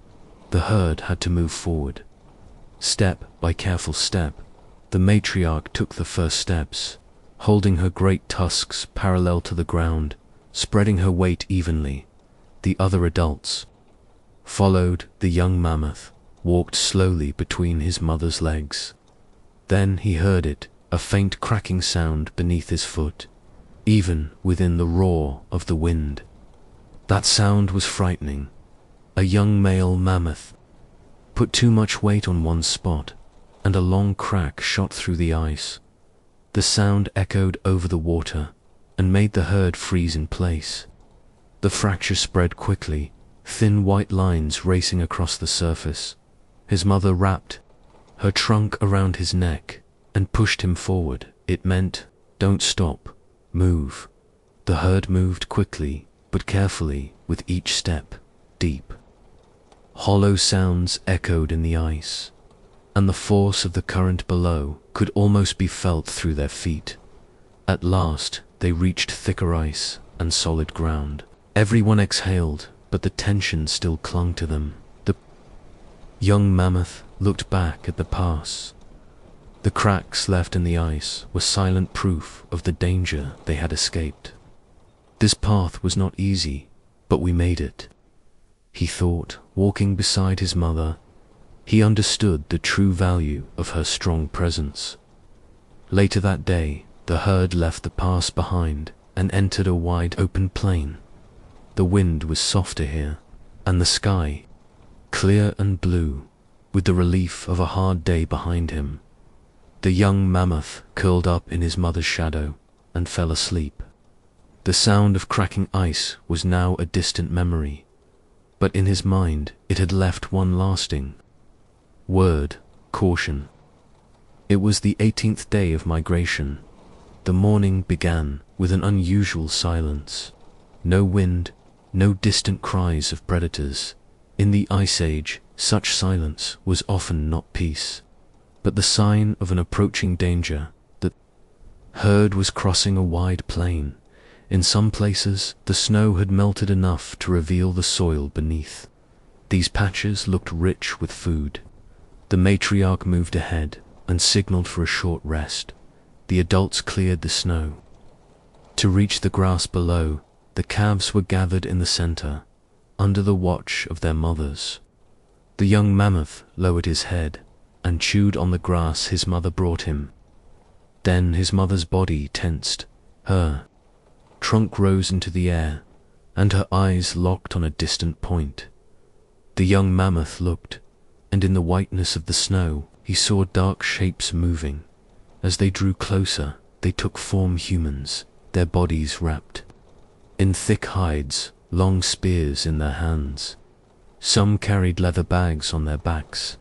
The herd had to move forward. Step by careful step, the matriarch took the first steps, holding her great tusks parallel to the ground, spreading her weight evenly. The other adults followed. The young mammoth walked slowly between his mother's legs. Then he heard it, a faint cracking sound beneath his foot, even within the roar of the wind. That sound was frightening. A young male mammoth put too much weight on one spot, and a long crack shot through the ice. The sound echoed over the water and made the herd freeze in place. The fracture spread quickly, thin white lines racing across the surface. His mother wrapped her trunk around his neck and pushed him forward. It meant, "Don't stop, move." The herd moved quickly, but carefully with each step. Deep, hollow sounds echoed in the ice, and the force of the current below could almost be felt through their feet. At last, they reached thicker ice and solid ground. Everyone exhaled, but the tension still clung to them. The young mammoth looked back at the pass. The cracks left in the ice were silent proof of the danger they had escaped. This path was not easy, but we made it, he thought, walking beside his mother. He understood the true value of her strong presence. Later that day, the herd left the pass behind and entered a wide open plain. The wind was softer here, and the sky clear and blue, with the relief of a hard day behind him. The young mammoth curled up in his mother's shadow and fell asleep. The sound of cracking ice was now a distant memory, but in his mind it had left one lasting word: caution. It was the 18th day of migration. The morning began with an unusual silence. No wind, no distant cries of predators. In the Ice Age, such silence was often not peace, but the sign of an approaching danger. The herd was crossing a wide plain. In some places, the snow had melted enough to reveal the soil beneath. These patches looked rich with food. The matriarch moved ahead and signaled for a short rest. The adults cleared the snow. To reach the grass below, the calves were gathered in the center, under the watch of their mothers. The young mammoth lowered his head and chewed on the grass his mother brought him. Then his mother's body tensed. Her trunk rose into the air, and her eyes locked on a distant point. The young mammoth looked, and in the whiteness of the snow, he saw dark shapes moving. As they drew closer, they took form humans, their bodies wrapped in thick hides, long spears in their hands. Some carried leather bags on their backs.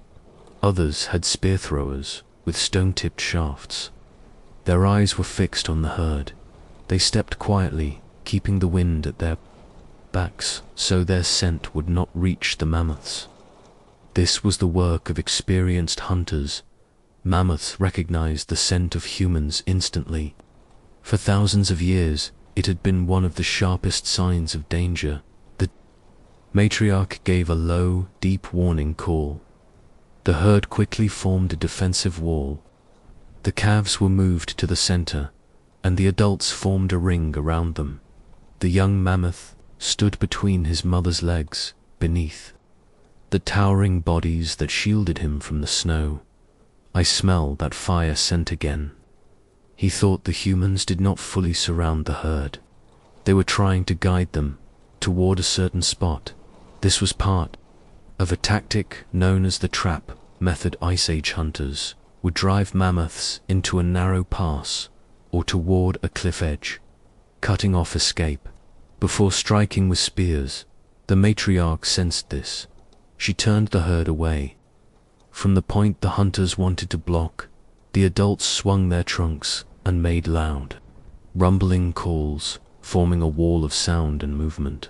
Others had spear throwers with stone-tipped shafts. Their eyes were fixed on the herd. They stepped quietly, keeping the wind at their backs so their scent would not reach the mammoths. This was the work of experienced hunters. Mammoths recognized the scent of humans instantly. For thousands of years, it had been one of the sharpest signs of danger. The matriarch gave a low, deep warning call. The herd quickly formed a defensive wall. The calves were moved to the center, and the adults formed a ring around them. The young mammoth stood between his mother's legs, beneath the towering bodies that shielded him from the snow. I smell that fire scent again. He thought the humans did not fully surround the herd. They were trying to guide them toward a certain spot. This was part of a tactic known as the trap method. Ice Age hunters would drive mammoths into a narrow pass or toward a cliff edge, cutting off escape. Before striking with spears, the matriarch sensed this. She turned the herd away. From the point the hunters wanted to block, the adults swung their trunks and made loud, rumbling calls, forming a wall of sound and movement.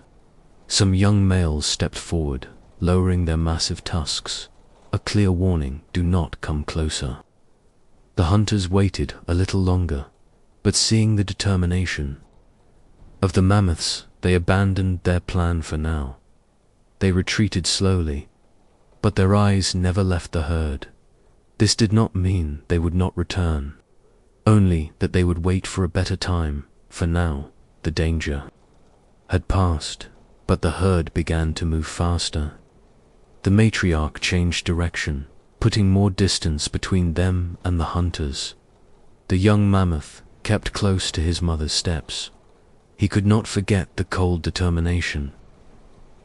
Some young males stepped forward, lowering their massive tusks, a clear warning: do not come closer. The hunters waited a little longer, but seeing the determination of the mammoths, they abandoned their plan for now. They retreated slowly, but their eyes never left the herd. This did not mean they would not return, only that they would wait for a better time. For now, the danger had passed, but the herd began to move faster. The matriarch changed direction, putting more distance between them and the hunters. The young mammoth kept close to his mother's steps. He could not forget the cold determination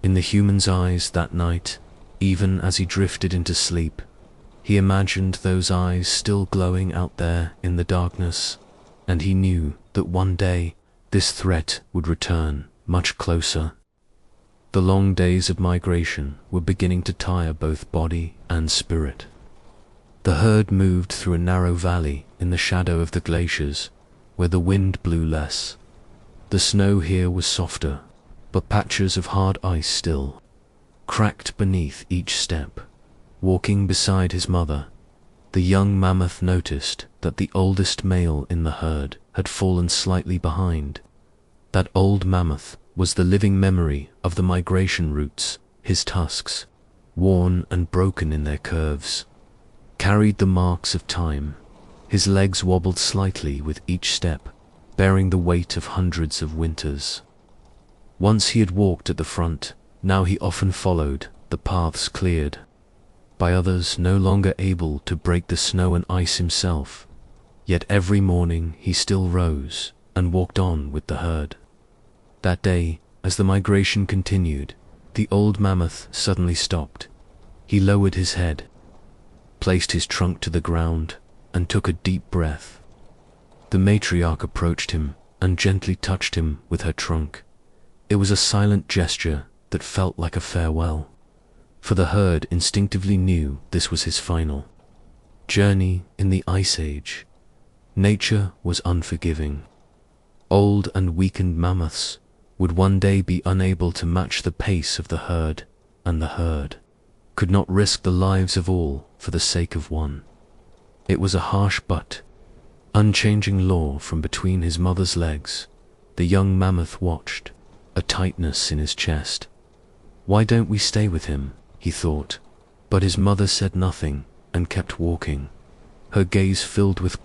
in the human's eyes that night. Even as he drifted into sleep, he imagined those eyes still glowing out there in the darkness, and he knew that one day this threat would return, much closer. The long days of migration were beginning to tire both body and spirit. The herd moved through a narrow valley in the shadow of the glaciers, where the wind blew less. The snow here was softer, but patches of hard ice still cracked beneath each step. Walking beside his mother, the young mammoth noticed that the oldest male in the herd had fallen slightly behind. That old mammoth was the living memory of the migration routes. His tusks, worn and broken in their curves, carried the marks of time. His legs wobbled slightly with each step, bearing the weight of hundreds of winters. Once he had walked at the front, now he often followed the paths cleared by others, no longer able to break the snow and ice himself. Yet every morning he still rose and walked on with the herd. That day, as the migration continued, the old mammoth suddenly stopped. He lowered his head, placed his trunk to the ground, and took a deep breath. The matriarch approached him and gently touched him with her trunk. It was a silent gesture that felt like a farewell, for the herd instinctively knew this was his final journey in the Ice Age. Nature was unforgiving. Old and weakened mammoths would one day be unable to match the pace of the herd. and the herd could not risk the lives of all for the sake of one. It was a harsh but unchanging law. From between his mother's legs, the young mammoth watched, a tightness in his chest. "Why don't we stay with him?" he thought. But his mother said nothing and kept walking, her gaze filled with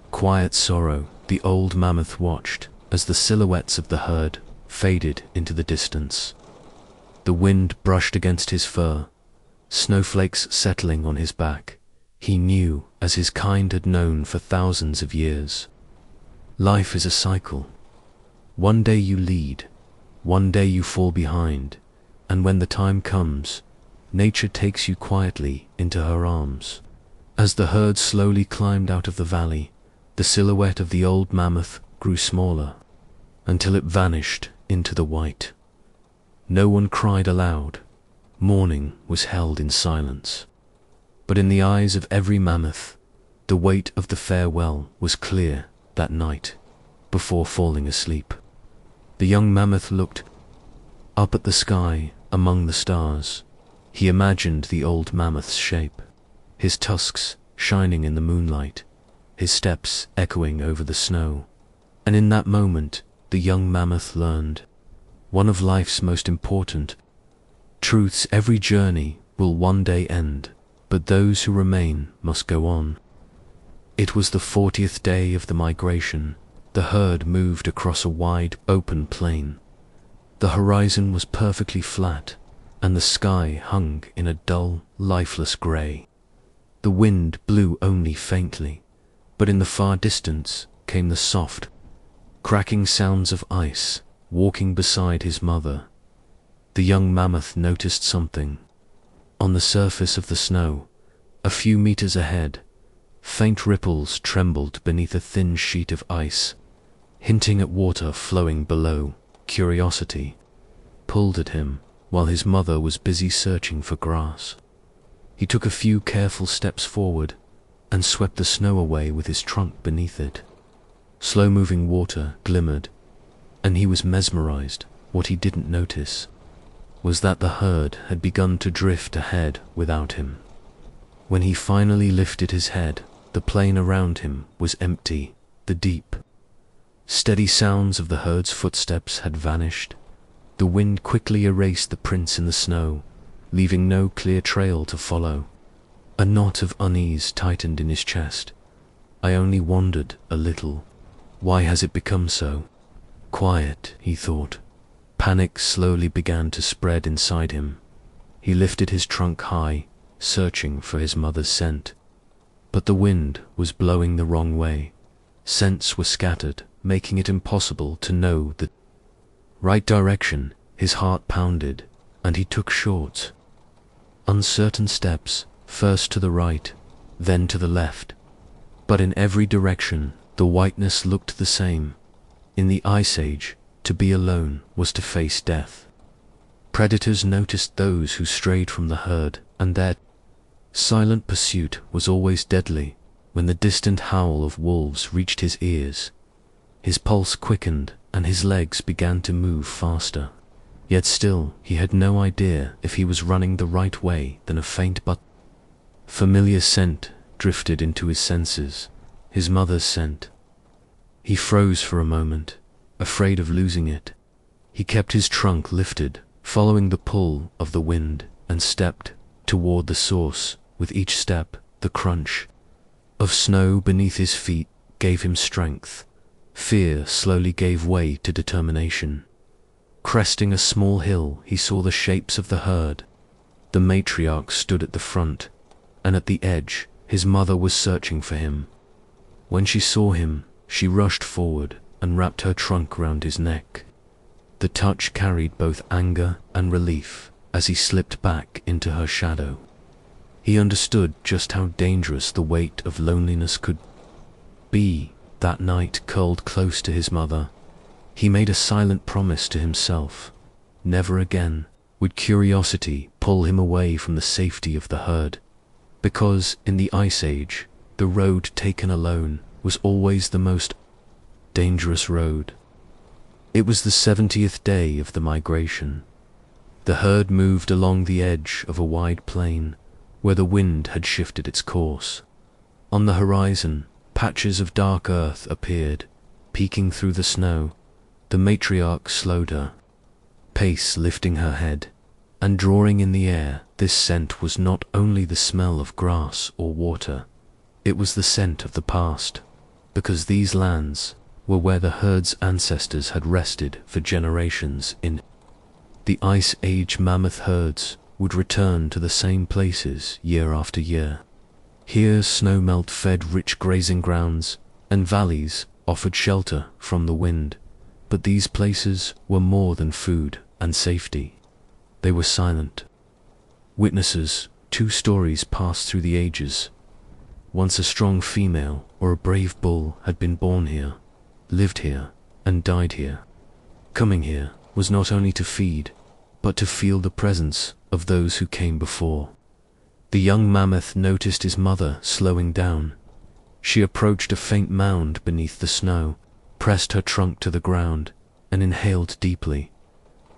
quiet sorrow. The old mammoth watched as the silhouettes of the herd faded into the distance. The wind brushed against his fur, snowflakes settling on his back. He knew, as his kind had known for thousands of years, life is a cycle. One day you lead, one day you fall behind, and when the time comes, nature takes you quietly into her arms. As the herd slowly climbed out of the valley, the silhouette of the old mammoth grew smaller, until it vanished into the white. No one cried aloud. Mourning was held in silence. But in the eyes of every mammoth, the weight of the farewell was clear that night, before falling asleep. The young mammoth looked up at the sky among the stars. He imagined the old mammoth's shape, his tusks shining in the moonlight, his steps echoing over the snow. And in that moment, the young mammoth learned one of life's most important truths: every journey will one day end, but those who remain must go on. It was the 40th day of the migration. The herd moved across a wide, open plain. The horizon was perfectly flat, and the sky hung in a dull, lifeless grey. The wind blew only faintly, but in the far distance came the soft, cracking sounds of ice. Walking beside his mother, the young mammoth noticed something. On the surface of the snow, a few meters ahead, faint ripples trembled beneath a thin sheet of ice, hinting at water flowing below. Curiosity pulled at him while his mother was busy searching for grass. He took a few careful steps forward and swept the snow away with his trunk beneath it. Slow-moving water glimmered, and he was mesmerized. What he didn't notice was that the herd had begun to drift ahead without him. When he finally lifted his head, the plain around him was empty. The deep, steady sounds of the herd's footsteps had vanished. The wind quickly erased the prints in the snow, leaving no clear trail to follow. A knot of unease tightened in his chest. "I only wandered a little. Why has it become so quiet?" he thought. Panic slowly began to spread inside him. He lifted his trunk high, searching for his mother's scent. But the wind was blowing the wrong way. Scents were scattered, making it impossible to know the right direction. His heart pounded, and he took short, uncertain steps, first to the right, then to the left. But in every direction, the whiteness looked the same. In the Ice Age, to be alone was to face death. Predators noticed those who strayed from the herd, and their silent pursuit was always deadly. When the distant howl of wolves reached his ears, his pulse quickened and his legs began to move faster. Yet still, he had no idea if he was running the right way. Then a faint but familiar scent drifted into his senses, his mother's scent. He froze for a moment, afraid of losing it. He kept his trunk lifted, following the pull of the wind, and stepped toward the source. With each step, the crunch of snow beneath his feet gave him strength. Fear slowly gave way to determination. Cresting a small hill, he saw the shapes of the herd. The matriarch stood at the front, and at the edge, his mother was searching for him. When she saw him, she rushed forward and wrapped her trunk round his neck. The touch carried both anger and relief as he slipped back into her shadow. He understood just how dangerous the weight of loneliness could be. That night, curled close to his mother, he made a silent promise to himself. Never again would curiosity pull him away from the safety of the herd, because in the Ice Age, the road taken alone was always the most dangerous road. It was the 70th day of the migration. The herd moved along the edge of a wide plain, where the wind had shifted its course. On the horizon, patches of dark earth appeared, peeking through the snow. The matriarch slowed her pace, lifting her head, and drawing in the air. This scent was not only the smell of grass or water, it was the scent of the past, because these lands were where the herd's ancestors had rested for generations. In the Ice Age, mammoth herds would return to the same places year after year. Here snowmelt fed rich grazing grounds, and valleys offered shelter from the wind. But these places were more than food and safety. They were silent witnesses. 2 stories passed through the ages. Once a strong female or a brave bull had been born here, lived here, and died here. Coming here was not only to feed, but to feel the presence of those who came before. The young mammoth noticed his mother slowing down. She approached a faint mound beneath the snow, pressed her trunk to the ground, and inhaled deeply.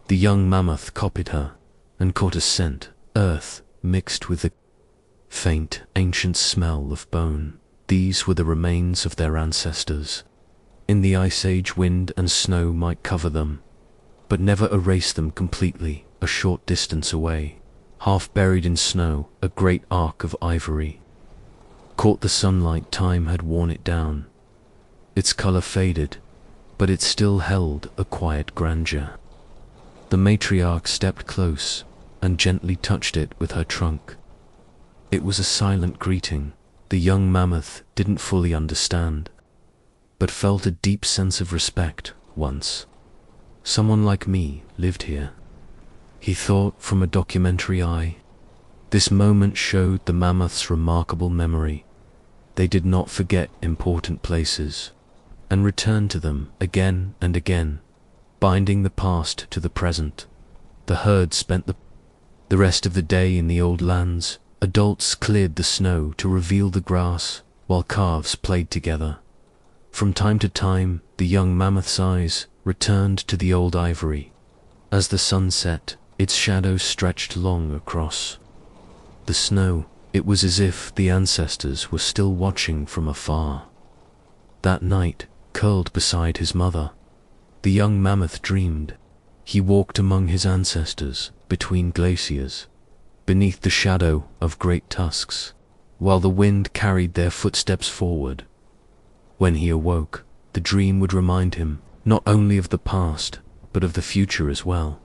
The young mammoth copied her, and caught a scent, earth mixed with the faint, ancient smell of bone. These were the remains of their ancestors. In the Ice Age, wind and snow might cover them, but never erase them completely. A short distance away, half buried in snow, a great arc of ivory caught the sunlight. Time had worn it down. Its color faded, but it still held a quiet grandeur. The matriarch stepped close and gently touched it with her trunk. It was a silent greeting. The young mammoth didn't fully understand, but felt a deep sense of respect. Once, someone like me lived here, he thought from a documentary eye. This moment showed the mammoth's remarkable memory. They did not forget important places, and returned to them again and again, binding the past to the present. The herd spent the rest of the day in the old lands. Adults cleared the snow to reveal the grass, while calves played together. From time to time, the young mammoth's eyes returned to the old ivory. As the sun set, its shadow stretched long across the snow. It was as if the ancestors were still watching from afar. That night, curled beside his mother, the young mammoth dreamed. He walked among his ancestors, between glaciers, beneath the shadow of great tusks, while the wind carried their footsteps forward. When he awoke, the dream would remind him not only of the past, but of the future as well.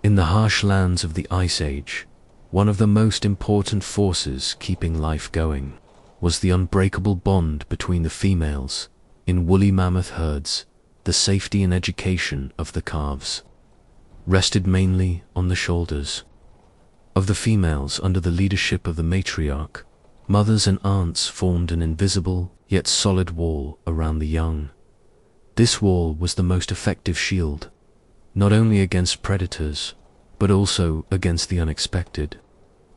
In the harsh lands of the Ice Age, one of the most important forces keeping life going was the unbreakable bond between the females. In woolly mammoth herds, the safety and education of the calves rested mainly on the shoulders of the females. Under the leadership of the matriarch, mothers and aunts formed an invisible yet solid wall around the young. This wall was the most effective shield, not only against predators, but also against the unexpected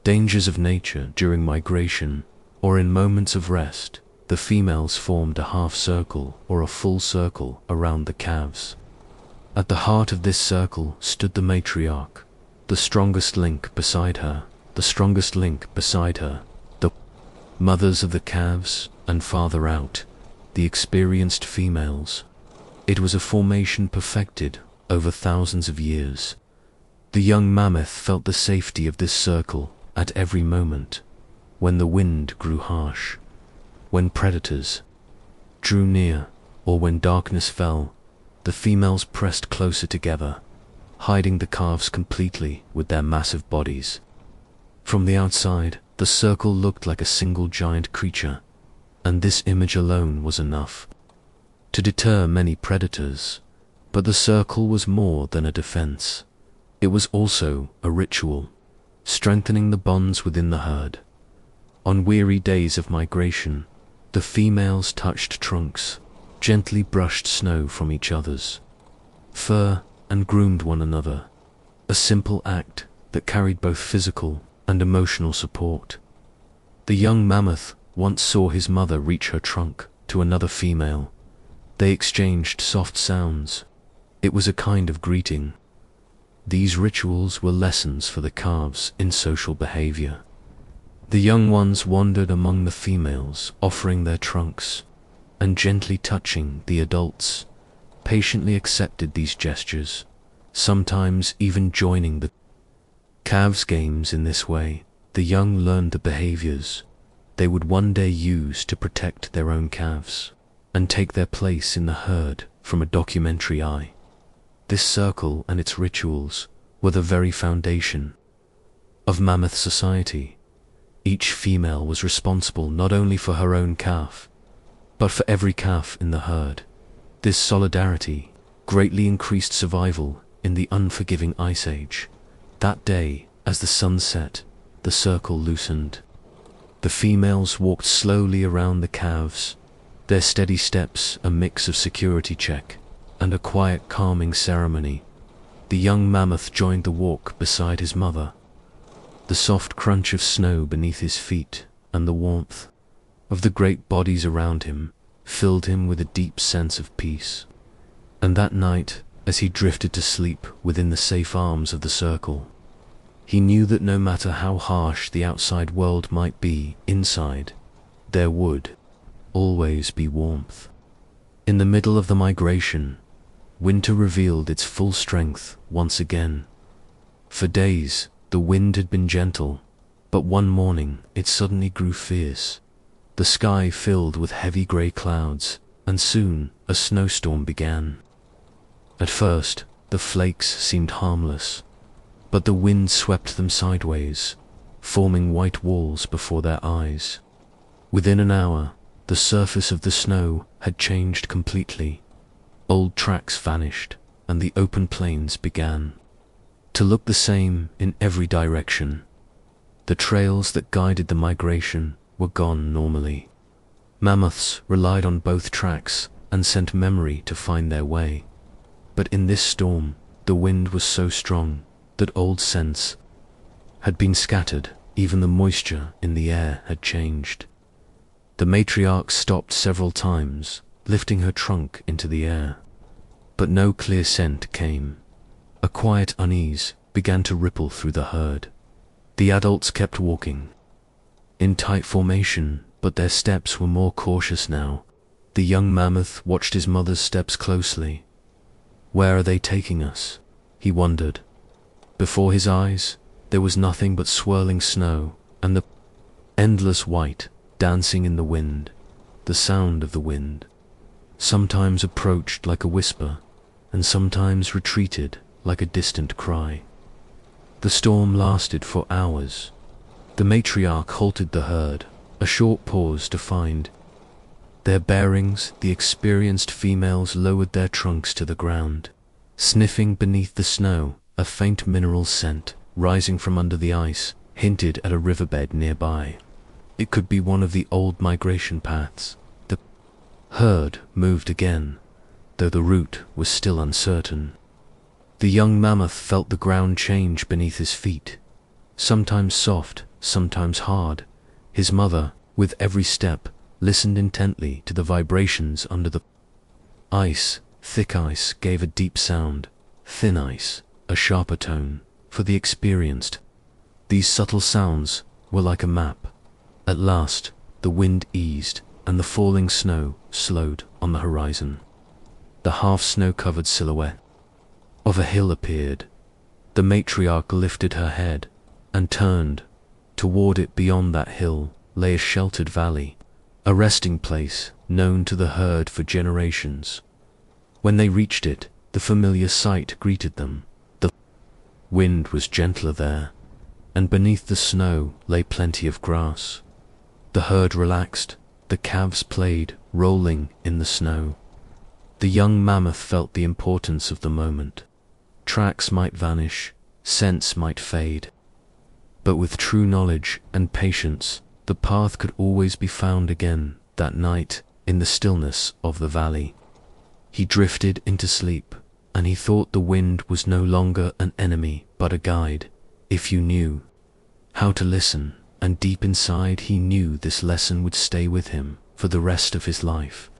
dangers of nature. During migration, or in moments of rest, the females formed a half circle or a full circle around the calves. At the heart of this circle stood the matriarch, the strongest link beside her, the mothers of the calves, and farther out, the experienced females. It was a formation perfected over thousands of years. The young mammoth felt the safety of this circle at every moment. When the wind grew harsh, when predators drew near, or when darkness fell, the females pressed closer together, hiding the calves completely with their massive bodies. From the outside, the circle looked like a single giant creature, and this image alone was enough to deter many predators. But the circle was more than a defense. It was also a ritual, strengthening the bonds within the herd. On weary days of migration, the females touched trunks, gently brushed snow from each other's fur, and groomed one another, a simple act that carried both physical and emotional support. The young mammoth once saw his mother reach her trunk to another female. They exchanged soft sounds. It was a kind of greeting, These rituals were lessons for the calves in social behavior. The young ones wandered among the females, offering their trunks, and gently touching the adults, patiently accepted these gestures, sometimes even joining the calves' games. In this way, the young learned the behaviors they would one day use to protect their own calves and take their place in the herd from a documentary eye. This circle and its rituals were the very foundation of mammoth society. Each female was responsible not only for her own calf, but for every calf in the herd. This solidarity greatly increased survival in the unforgiving Ice Age. That day, as the sun set, the circle loosened. The females walked slowly around the calves, their steady steps a mix of security check and a quiet, calming ceremony. The young mammoth joined the walk beside his mother. The soft crunch of snow beneath his feet and the warmth of the great bodies around him filled him with a deep sense of peace. And that night, as he drifted to sleep within the safe arms of the circle, he knew that no matter how harsh the outside world might be, inside there would always be warmth. In the middle of the migration, winter revealed its full strength once again. For days, the wind had been gentle, but one morning it suddenly grew fierce. The sky filled with heavy grey clouds, and soon a snowstorm began. At first, the flakes seemed harmless, but the wind swept them sideways, forming white walls before their eyes. Within an hour, the surface of the snow had changed completely. Old tracks vanished, and the open plains began to look the same in every direction. The trails that guided the migration were gone normally. Mammoths relied on both tracks and sent memory to find their way. But in this storm, the wind was so strong that old scents had been scattered, even the moisture in the air had changed. The matriarch stopped several times, lifting her trunk into the air. But no clear scent came. A quiet unease began to ripple through the herd. The adults kept walking in tight formation, but their steps were more cautious now. The young mammoth watched his mother's steps closely. Where are they taking us? He wondered. Before his eyes, there was nothing but swirling snow and the endless white dancing in the wind. The sound of the wind sometimes approached like a whisper, and sometimes retreated like a distant cry. The storm lasted for hours. The matriarch halted the herd, a short pause to find their bearings. The experienced females lowered their trunks to the ground, sniffing beneath the snow. A faint mineral scent, rising from under the ice, hinted at a riverbed nearby. It could be one of the old migration paths. The herd moved again, though the route was still uncertain. The young mammoth felt the ground change beneath his feet, sometimes soft, sometimes hard. His mother, with every step, listened intently to the vibrations under the ice. Thick ice gave a deep sound, thin ice a sharper tone. For the experienced, these subtle sounds were like a map. At last, the wind eased, and the falling snow slowed on the horizon. The half-snow-covered silhouette of a hill appeared. The matriarch lifted her head and turned. Toward it, beyond that hill, lay a sheltered valley, a resting place known to the herd for generations. When they reached it, the familiar sight greeted them. The wind was gentler there, and beneath the snow lay plenty of grass. The herd relaxed, the calves played, rolling in the snow. The young mammoth felt the importance of the moment. Tracks might vanish, scents might fade, but with true knowledge and patience, the path could always be found again. That night, in the stillness of the valley, he drifted into sleep, and he thought the wind was no longer an enemy but a guide, if you knew how to listen. And deep inside he knew this lesson would stay with him for the rest of his life.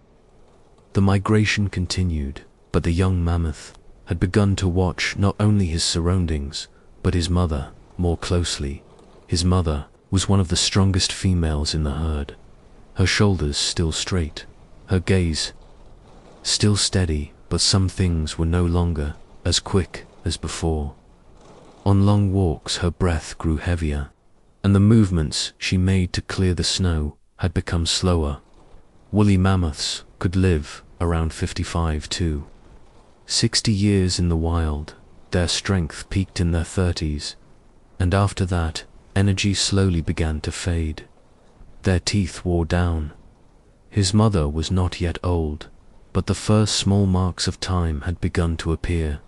The migration continued, but the young mammoth had begun to watch not only his surroundings, but his mother more closely. His mother was one of the strongest females in the herd, her shoulders still straight, her gaze still steady, but some things were no longer as quick as before. On long walks her breath grew heavier, and the movements she made to clear the snow had become slower. Woolly mammoths could live around 55 to 60 years in the wild. Their strength peaked in their 30s, and after that, energy slowly began to fade. Their teeth wore down. His mother was not yet old, but the first small marks of time had begun to appear.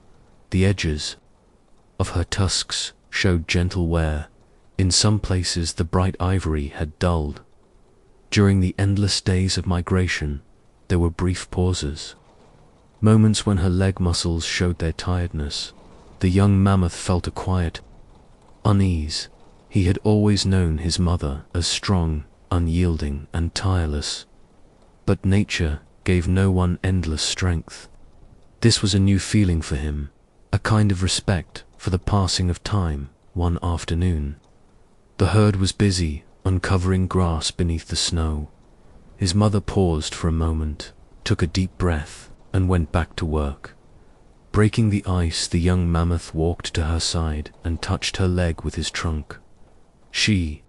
The edges of her tusks showed gentle wear. In some places the bright ivory had dulled. During the endless days of migration, there were brief pauses, moments when her leg muscles showed their tiredness. The young mammoth felt a quiet unease. He had always known his mother as strong, unyielding, and tireless. But nature gave no one endless strength. This was a new feeling for him, a kind of respect for the passing of time. One afternoon, the herd was busy uncovering grass beneath the snow. His mother paused for a moment, took a deep breath, and went back to work. Breaking the ice, the young mammoth walked to her side and touched her leg with his trunk. She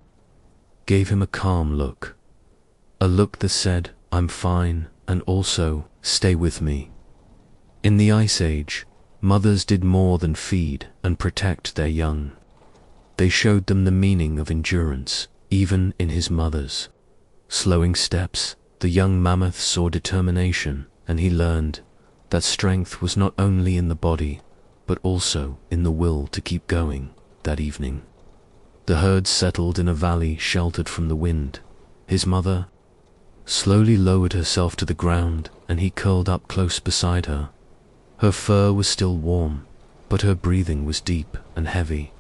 gave him a calm look, a look that said, "I'm fine, and also, stay with me." In the Ice Age, mothers did more than feed and protect their young. They showed them the meaning of endurance, even in his mother's slowing steps. The young mammoth saw determination, and he learned that strength was not only in the body, but also in the will to keep going. That evening, the herd settled in a valley sheltered from the wind. His mother slowly lowered herself to the ground, and he curled up close beside her. Her fur was still warm, but her breathing was deep and heavy.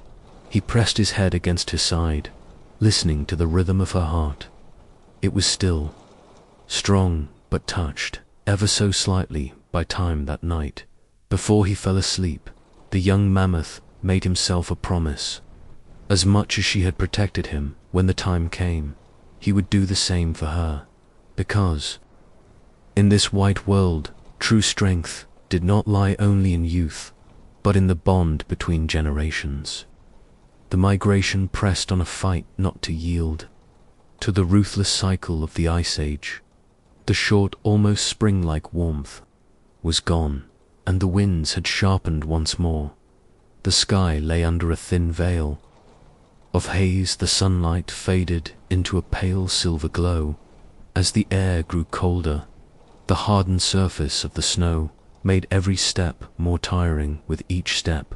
He pressed his head against her side, listening to the rhythm of her heart. It was still, strong, but touched ever so slightly by time. That night, before he fell asleep, the young mammoth made himself a promise. As much as she had protected him when the time came, he would do the same for her, because in this white world, true strength did not lie only in youth, but in the bond between generations. The migration pressed on, a fight not to yield to the ruthless cycle of the Ice Age. The short, almost spring-like warmth was gone, and the winds had sharpened once more. The sky lay under a thin veil of haze. The sunlight faded into a pale silver glow. As the air grew colder, the hardened surface of the snow made every step more tiring. With each step,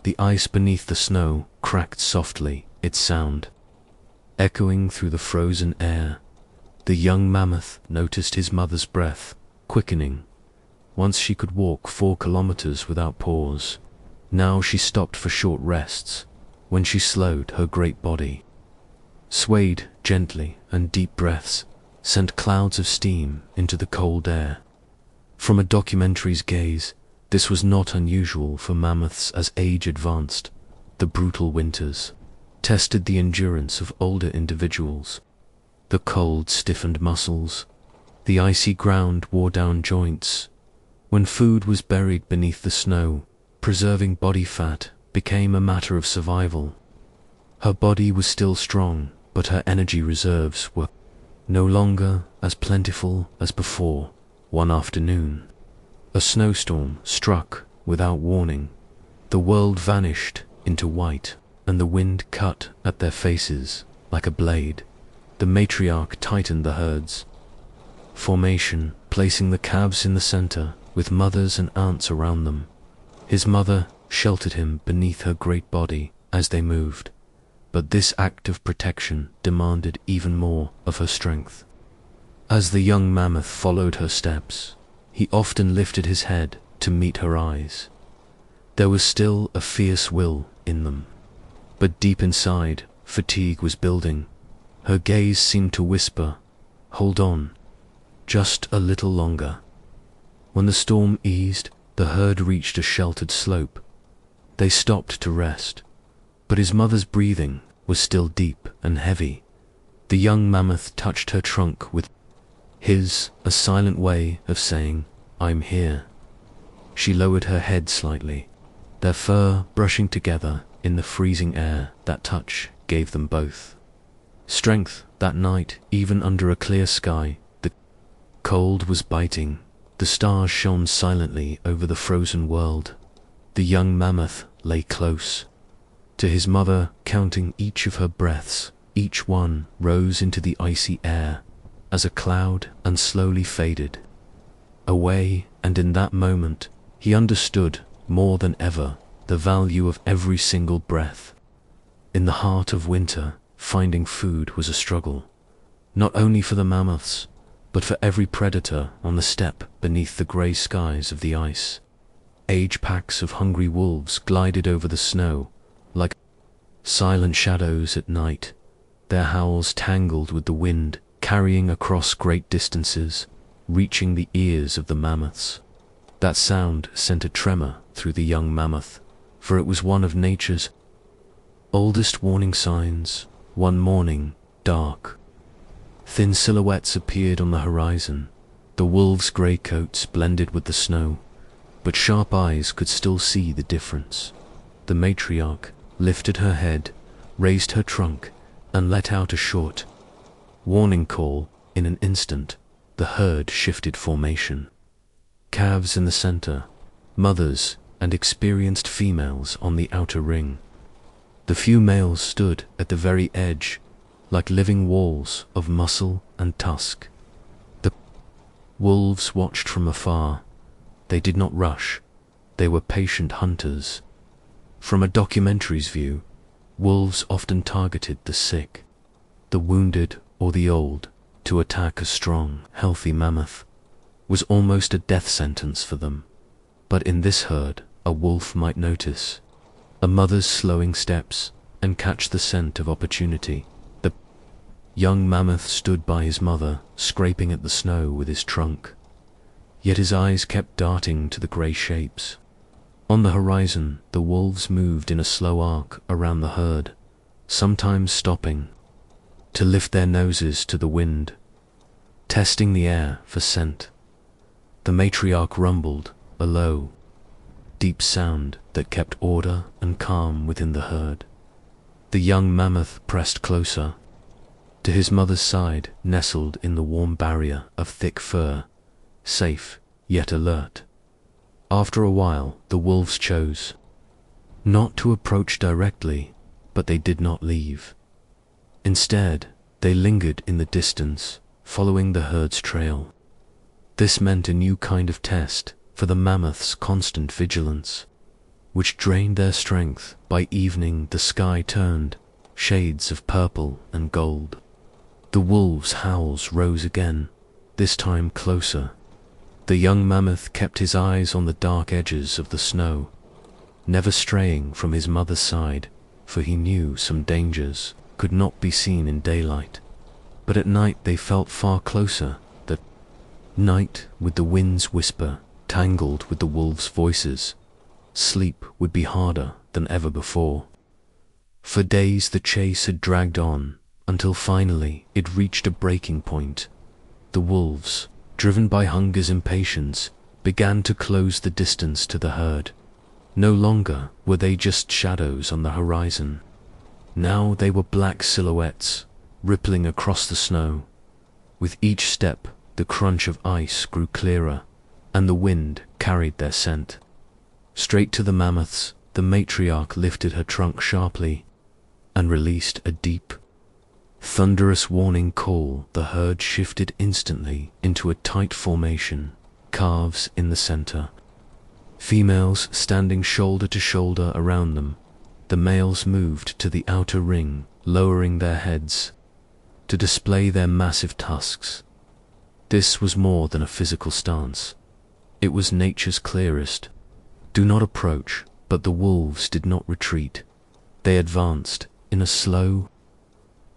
the ice beneath the snow cracked softly, its sound echoing through the frozen air. The young mammoth noticed his mother's breath quickening. Once she could walk 4 kilometers without pause. Now she stopped for short rests. When she slowed, her great body swayed gently, and deep breaths sent clouds of steam into the cold air. From a documentary's gaze, this was not unusual for mammoths. As age advanced, the brutal winters tested the endurance of older individuals. The cold stiffened muscles, the icy ground wore down joints. When food was buried beneath the snow, preserving body fat became a matter of survival. Her body was still strong, but her energy reserves were no longer as plentiful as before. One afternoon, a snowstorm struck without warning. The world vanished into white, and the wind cut at their faces like a blade. The matriarch tightened the herd's formation, placing the calves in the center, with mothers and aunts around them. His mother sheltered him beneath her great body as they moved, but this act of protection demanded even more of her strength. As the young mammoth followed her steps, he often lifted his head to meet her eyes. There was still a fierce will in them, but deep inside, fatigue was building. Her gaze seemed to whisper, "Hold on, just a little longer." When the storm eased, the herd reached a sheltered slope. They stopped to rest, but his mother's breathing was still deep and heavy. The young mammoth touched her trunk with his, a silent way of saying, "I'm here." She lowered her head slightly, their fur brushing together in the freezing air. That touch gave them both strength that night, even under a clear sky. The cold was biting. The stars shone silently over the frozen world. The young mammoth lay close to his mother, counting each of her breaths. Each one rose into the icy air as a cloud and slowly faded away, and in that moment he understood more than ever the value of every single breath. In the heart of winter, finding food was a struggle, not only for the mammoths, but for every predator on the steppe beneath the grey skies of the ice. Age packs of hungry wolves glided over the snow like silent shadows at night, their howls tangled with the wind, carrying across great distances, reaching the ears of the mammoths. That sound sent a tremor through the young mammoth, for it was one of nature's oldest warning signs. One morning, dark, thin silhouettes appeared on the horizon. The wolves' grey coats blended with the snow, but sharp eyes could still see the difference. The matriarch lifted her head, raised her trunk, and let out a short warning call. In an instant, the herd shifted formation. Calves in the center, mothers and experienced females on the outer ring. The few males stood at the very edge, like living walls of muscle and tusk. The wolves watched from afar. They did not rush. They were patient hunters. From a documentary's view, wolves often targeted the sick, the wounded, or the old. To attack a strong, healthy mammoth was almost a death sentence for them. But in this herd, a wolf might notice a mother's slowing steps and catch the scent of opportunity. The young mammoth stood by his mother, scraping at the snow with his trunk, yet his eyes kept darting to the grey shapes. On the horizon, the wolves moved in a slow arc around the herd, sometimes stopping to lift their noses to the wind, testing the air for scent. The matriarch rumbled, a low, deep sound that kept order and calm within the herd. The young mammoth pressed closer to his mother's side, nestled in the warm barrier of thick fur, safe yet alert. After a while, the wolves chose not to approach directly, but they did not leave. Instead, they lingered in the distance, following the herd's trail. This meant a new kind of test for the mammoth's constant vigilance, which drained their strength. By evening, the sky turned shades of purple and gold. The wolves' howls rose again, this time closer. The young mammoth kept his eyes on the dark edges of the snow, never straying from his mother's side, for he knew some dangers could not be seen in daylight. But at night they felt far closer. The night, with the wind's whisper, tangled with the wolves' voices. Sleep would be harder than ever before. For days the chase had dragged on, until finally it reached a breaking point. The wolves, driven by hunger's impatience, began to close the distance to the herd. No longer were they just shadows on the horizon. Now they were black silhouettes, rippling across the snow. With each step, the crunch of ice grew clearer, and the wind carried their scent. Straight to the mammoths, the matriarch lifted her trunk sharply and released a deep, thunderous warning call. The herd shifted instantly into a tight formation, calves in the center, females standing shoulder to shoulder around them. The males moved to the outer ring, lowering their heads to display their massive tusks. This was more than a physical stance. It was nature's clearest. Do not approach, but the wolves did not retreat. They advanced in a slow,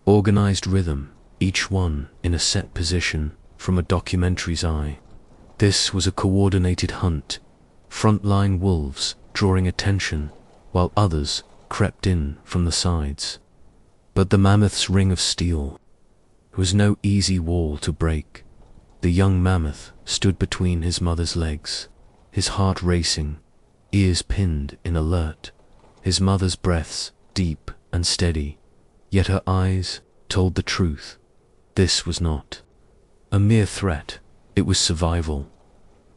organized rhythm, each one in a set position. From a documentary's eye, this was a coordinated hunt, frontline wolves drawing attention, while others crept in from the sides. But the mammoth's ring of steel was no easy wall to break. The young mammoth stood between his mother's legs, his heart racing, ears pinned in alert, his mother's breaths deep and steady, yet her eyes told the truth. This was not a mere threat, it was survival.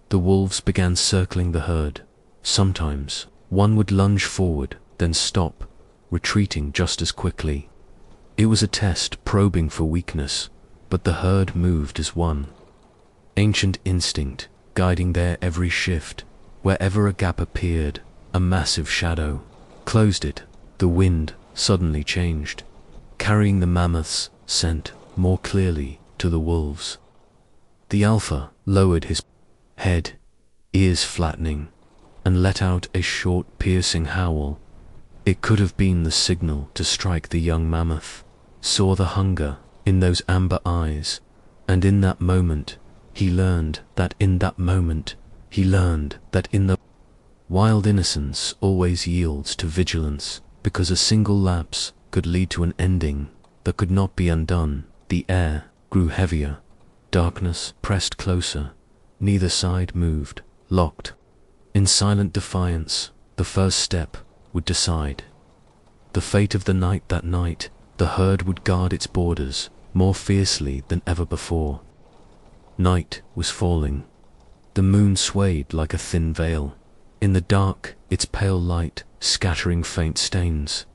The wolves began circling the herd. Sometimes one would lunge forward, then stop, retreating just as quickly. It was a test probing for weakness, but the herd moved as one. Ancient instinct guiding their every shift. Wherever a gap appeared, a massive shadow closed it. The wind suddenly changed, carrying the mammoth's scent more clearly to the wolves. The alpha lowered his head, ears flattening, and let out a short, piercing howl. It could have been the signal to strike. The young mammoth saw the hunger in those amber eyes, and in that moment, he learned that in the wild innocence always yields to vigilance, because a single lapse could lead to an ending that could not be undone. The air grew heavier. Darkness pressed closer. Neither side moved, locked. In silent defiance, the first step would decide the fate of the night. That night, the herd would guard its borders more fiercely than ever before. Night was falling. The moon swayed like a thin veil. In the dark, its pale light scattering faint stains.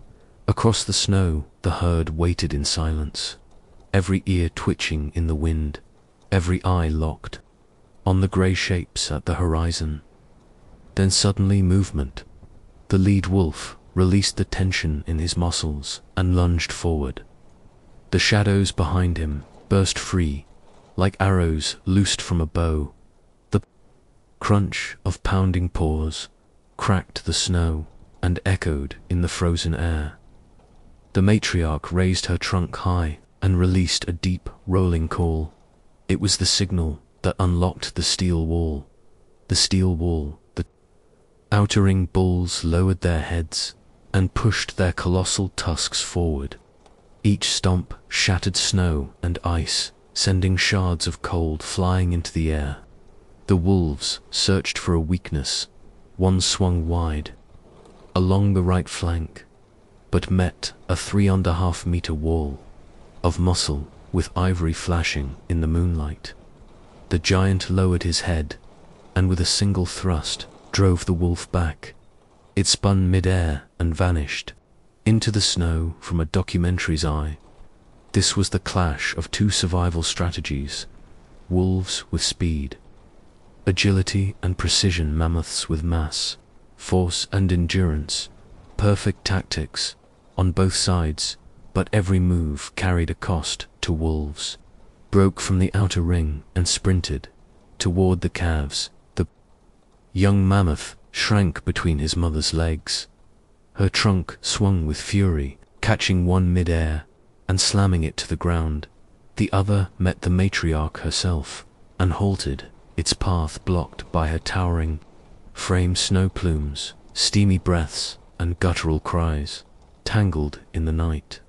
Across the snow, the herd waited in silence, every ear twitching in the wind, every eye locked on the grey shapes at the horizon. Then suddenly movement. The lead wolf released the tension in his muscles and lunged forward. The shadows behind him burst free, like arrows loosed from a bow. The crunch of pounding paws cracked the snow and echoed in the frozen air. The matriarch raised her trunk high and released a deep, rolling call. It was the signal that unlocked the steel wall. The steel wall. The outer ring bulls lowered their heads and pushed their colossal tusks forward. Each stomp shattered snow and ice, sending shards of cold flying into the air. The wolves searched for a weakness. One swung wide along the right flank, but met a 3.5-meter wall of muscle with ivory flashing in the moonlight. The giant lowered his head and with a single thrust drove the wolf back. It spun mid-air and vanished into the snow from a documentary's eye. This was the clash of two survival strategies: wolves with speed, agility and precision; mammoths with mass, force and endurance. Perfect tactics on both sides, but every move carried a cost to wolves. Broke from the outer ring and sprinted toward the calves. The young mammoth shrank between his mother's legs. Her trunk swung with fury, catching one mid-air and slamming it to the ground. The other met the matriarch herself and halted, its path blocked by her towering frame. Snow plumes, steamy breaths, and guttural cries tangled in the night.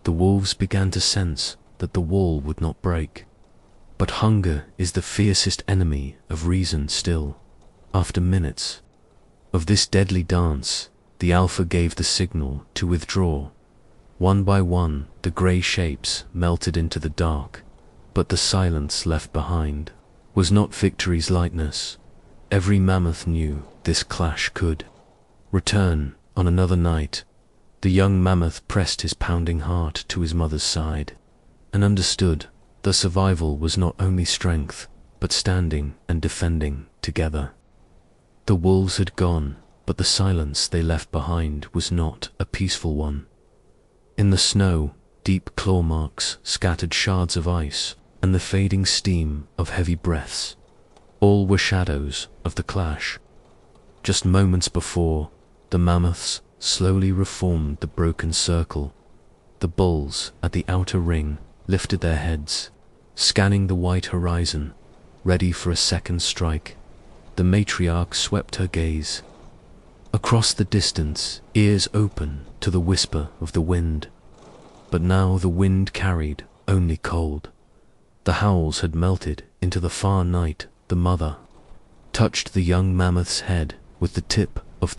The wolves began to sense that the wall would not break. But hunger is the fiercest enemy of reason still. After minutes of this deadly dance, the alpha gave the signal to withdraw. One by one, the grey shapes melted into the dark, but the silence left behind was not victory's lightness. Every mammoth knew this clash could return on another night. The young mammoth pressed his pounding heart to his mother's side and understood that survival was not only strength, but standing and defending together. The wolves had gone, but the silence they left behind was not a peaceful one. In the snow, deep claw marks scattered shards of ice and the fading steam of heavy breaths. All were shadows of the clash. Just moments before, the mammoths slowly reformed the broken circle. The bulls at the outer ring lifted their heads, scanning the white horizon, ready for a second strike. the matriarch swept her gaze. Across the distance, ears open to the whisper of the wind. But now the wind carried only cold. The howls had melted into the far night. The mother touched the young mammoth's head with the tip of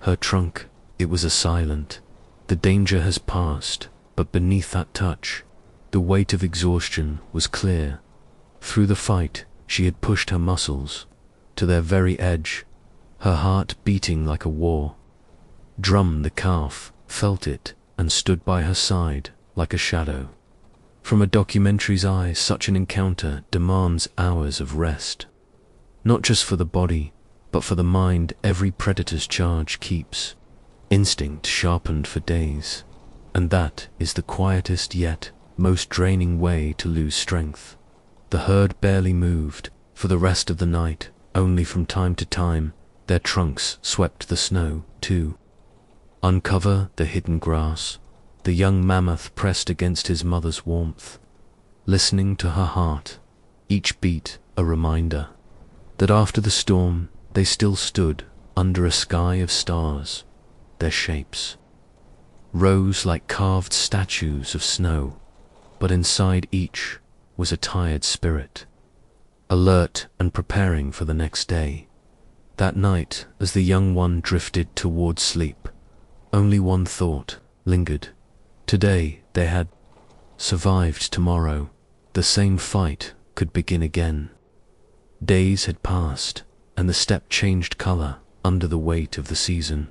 her trunk. It was a silent. The danger has passed, but beneath that touch, the weight of exhaustion was clear. Through the fight, she had pushed her muscles to their very edge, her heart beating like a war drum. The calf felt it and stood by her side like a shadow. From a documentary's eye, such an encounter demands hours of rest. Not just for the body, but for the mind. Every predator's charge keeps instinct sharpened for days. And that is the quietest yet most draining way to lose strength. The herd barely moved for the rest of the night. Only from time to time, their trunks swept the snow to uncover the hidden grass. The young mammoth pressed against his mother's warmth, listening to her heart, each beat a reminder that after the storm they still stood under a sky of stars. Their shapes rose like carved statues of snow, but inside each was a tired spirit, alert and preparing for the next day. That night, as the young one drifted towards sleep, only one thought lingered. Today they had survived. Tomorrow, the same fight could begin again. Days had passed, and the steppe changed color under the weight of the season.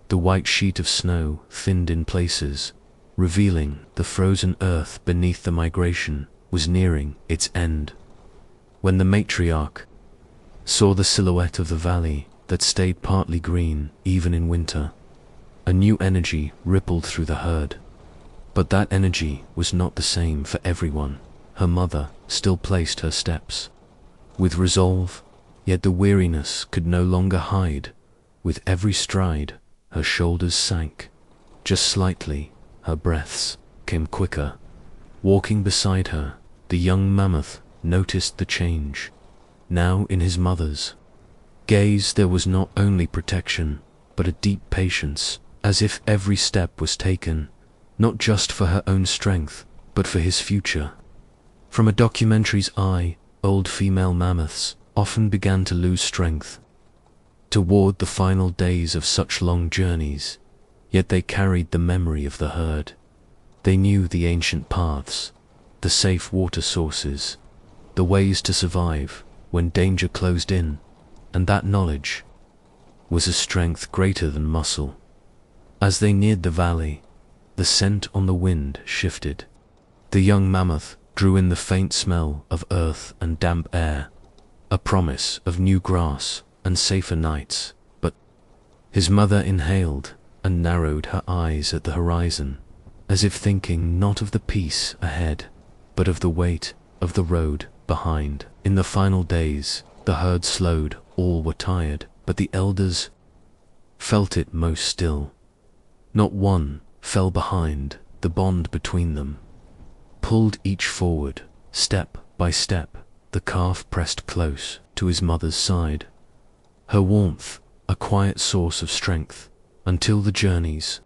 The white sheet of snow thinned in places, revealing the frozen earth beneath. The migration was nearing its end. When the matriarch saw the silhouette of the valley that stayed partly green even in winter, a new energy rippled through the herd. But that energy was not the same for everyone. Her mother still placed her steps with resolve, yet the weariness could no longer hide. With every stride, her shoulders sank just slightly, her breaths came quicker. Walking beside her, the young mammoth noticed the change. Now in his mother's gaze there was not only protection, but a deep patience, as if every step was taken, not just for her own strength, but for his future. From a documentary's eye, old female mammoths often began to lose strength toward the final days of such long journeys, yet they carried the memory of the herd. They knew the ancient paths, the safe water sources, the ways to survive when danger closed in, and that knowledge was a strength greater than muscle. As they neared the valley, the scent on the wind shifted. The young mammoth drew in the faint smell of earth and damp air, a promise of new grass and safer nights. But his mother inhaled and narrowed her eyes at the horizon, as if thinking not of the peace ahead, but of the weight of the road behind. In the final days, the herd slowed. All were tired, but the elders felt it most still. Not one fell behind. The bond between them pulled each forward. Step by step, the calf pressed close to his mother's side, her warmth a quiet source of strength, until the journey's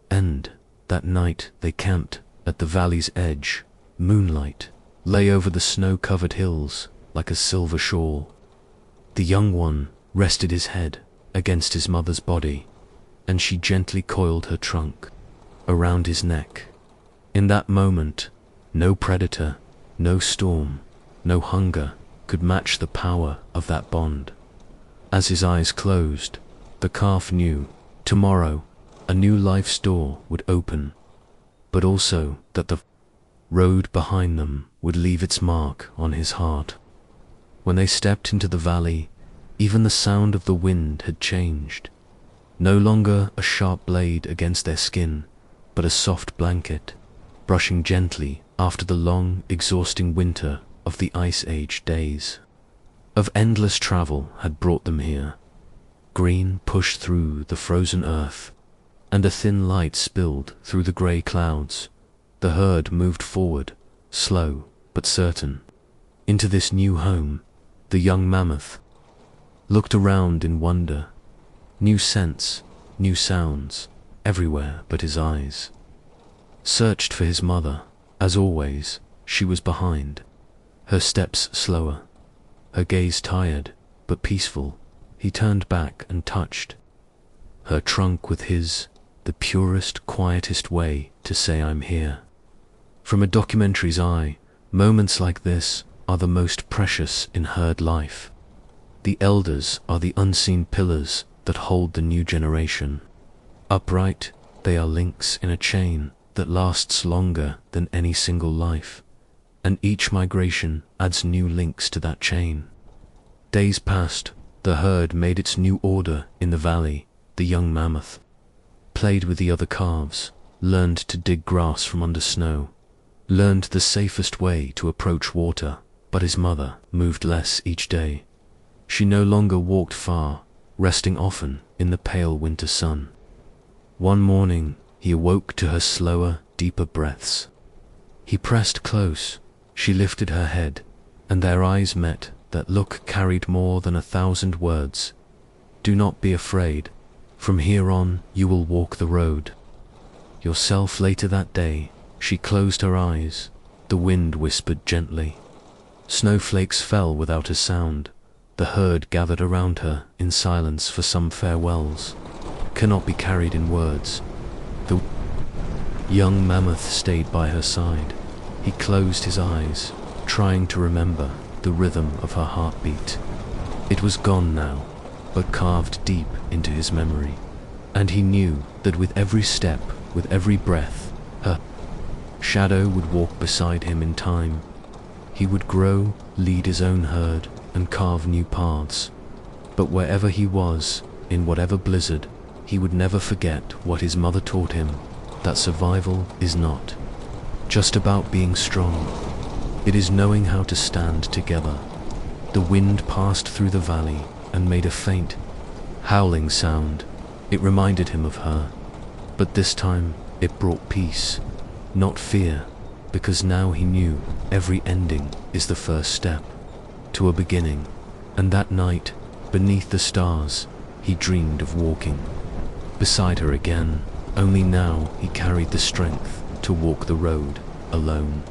end. That night they camped at the valley's edge. Moonlight lay over the snow-covered hills like a silver shawl. The young one rested his head against his mother's body, and she gently coiled her trunk around his neck. In that moment, no predator, no storm, no hunger could match the power of that bond. As his eyes closed, the calf knew tomorrow a new life's door would open, but also that the road behind them would leave its mark on his heart. When they stepped into the valley, even the sound of the wind had changed. No longer a sharp blade against their skin, but a soft blanket, brushing gently after the long, exhausting winter of the Ice Age days. Of endless travel had brought them here. Green pushed through the frozen earth, and a thin light spilled through the grey clouds. The herd moved forward, slow but certain. Into this new home, the young mammoth looked around in wonder. New scents, new sounds, everywhere but his eyes. Searched for his mother. As always, she was behind. Her steps slower, her gaze tired but peaceful. He turned back and touched her trunk with his, the purest, quietest way to say I'm here. From a documentary's eye, moments like this are the most precious in herd life. The elders are the unseen pillars that hold the new generation. Upright, they are links in a chain that lasts longer than any single life, and each migration adds new links to that chain. Days passed, the herd made its new order in the valley. The young mammoth played with the other calves, learned to dig grass from under snow, learned the safest way to approach water, but his mother moved less each day. She no longer walked far, resting often in the pale winter sun. One morning, he awoke to her slower, deeper breaths. He pressed close, she lifted her head, and their eyes met. That look carried more than 1,000 words. Do not be afraid. From here on, you will walk the road. Yourself. Later that day, she closed her eyes. The wind whispered gently. Snowflakes fell without a sound. The herd gathered around her in silence, for some farewells cannot be carried in words. The young mammoth stayed by her side. He closed his eyes, trying to remember the rhythm of her heartbeat. It was gone now, but carved deep into his memory. And he knew that with every step, with every breath, her shadow would walk beside him in time. He would grow, lead his own herd, and carve new paths. But wherever he was, in whatever blizzard, he would never forget what his mother taught him, that survival is not just about being strong. It is knowing how to stand together. The wind passed through the valley and made a faint, howling sound. It reminded him of her, but this time it brought peace, not fear, because now he knew every ending is the first step to a beginning. And that night, beneath the stars, he dreamed of walking beside her again. Only now he carried the strength to walk the road alone.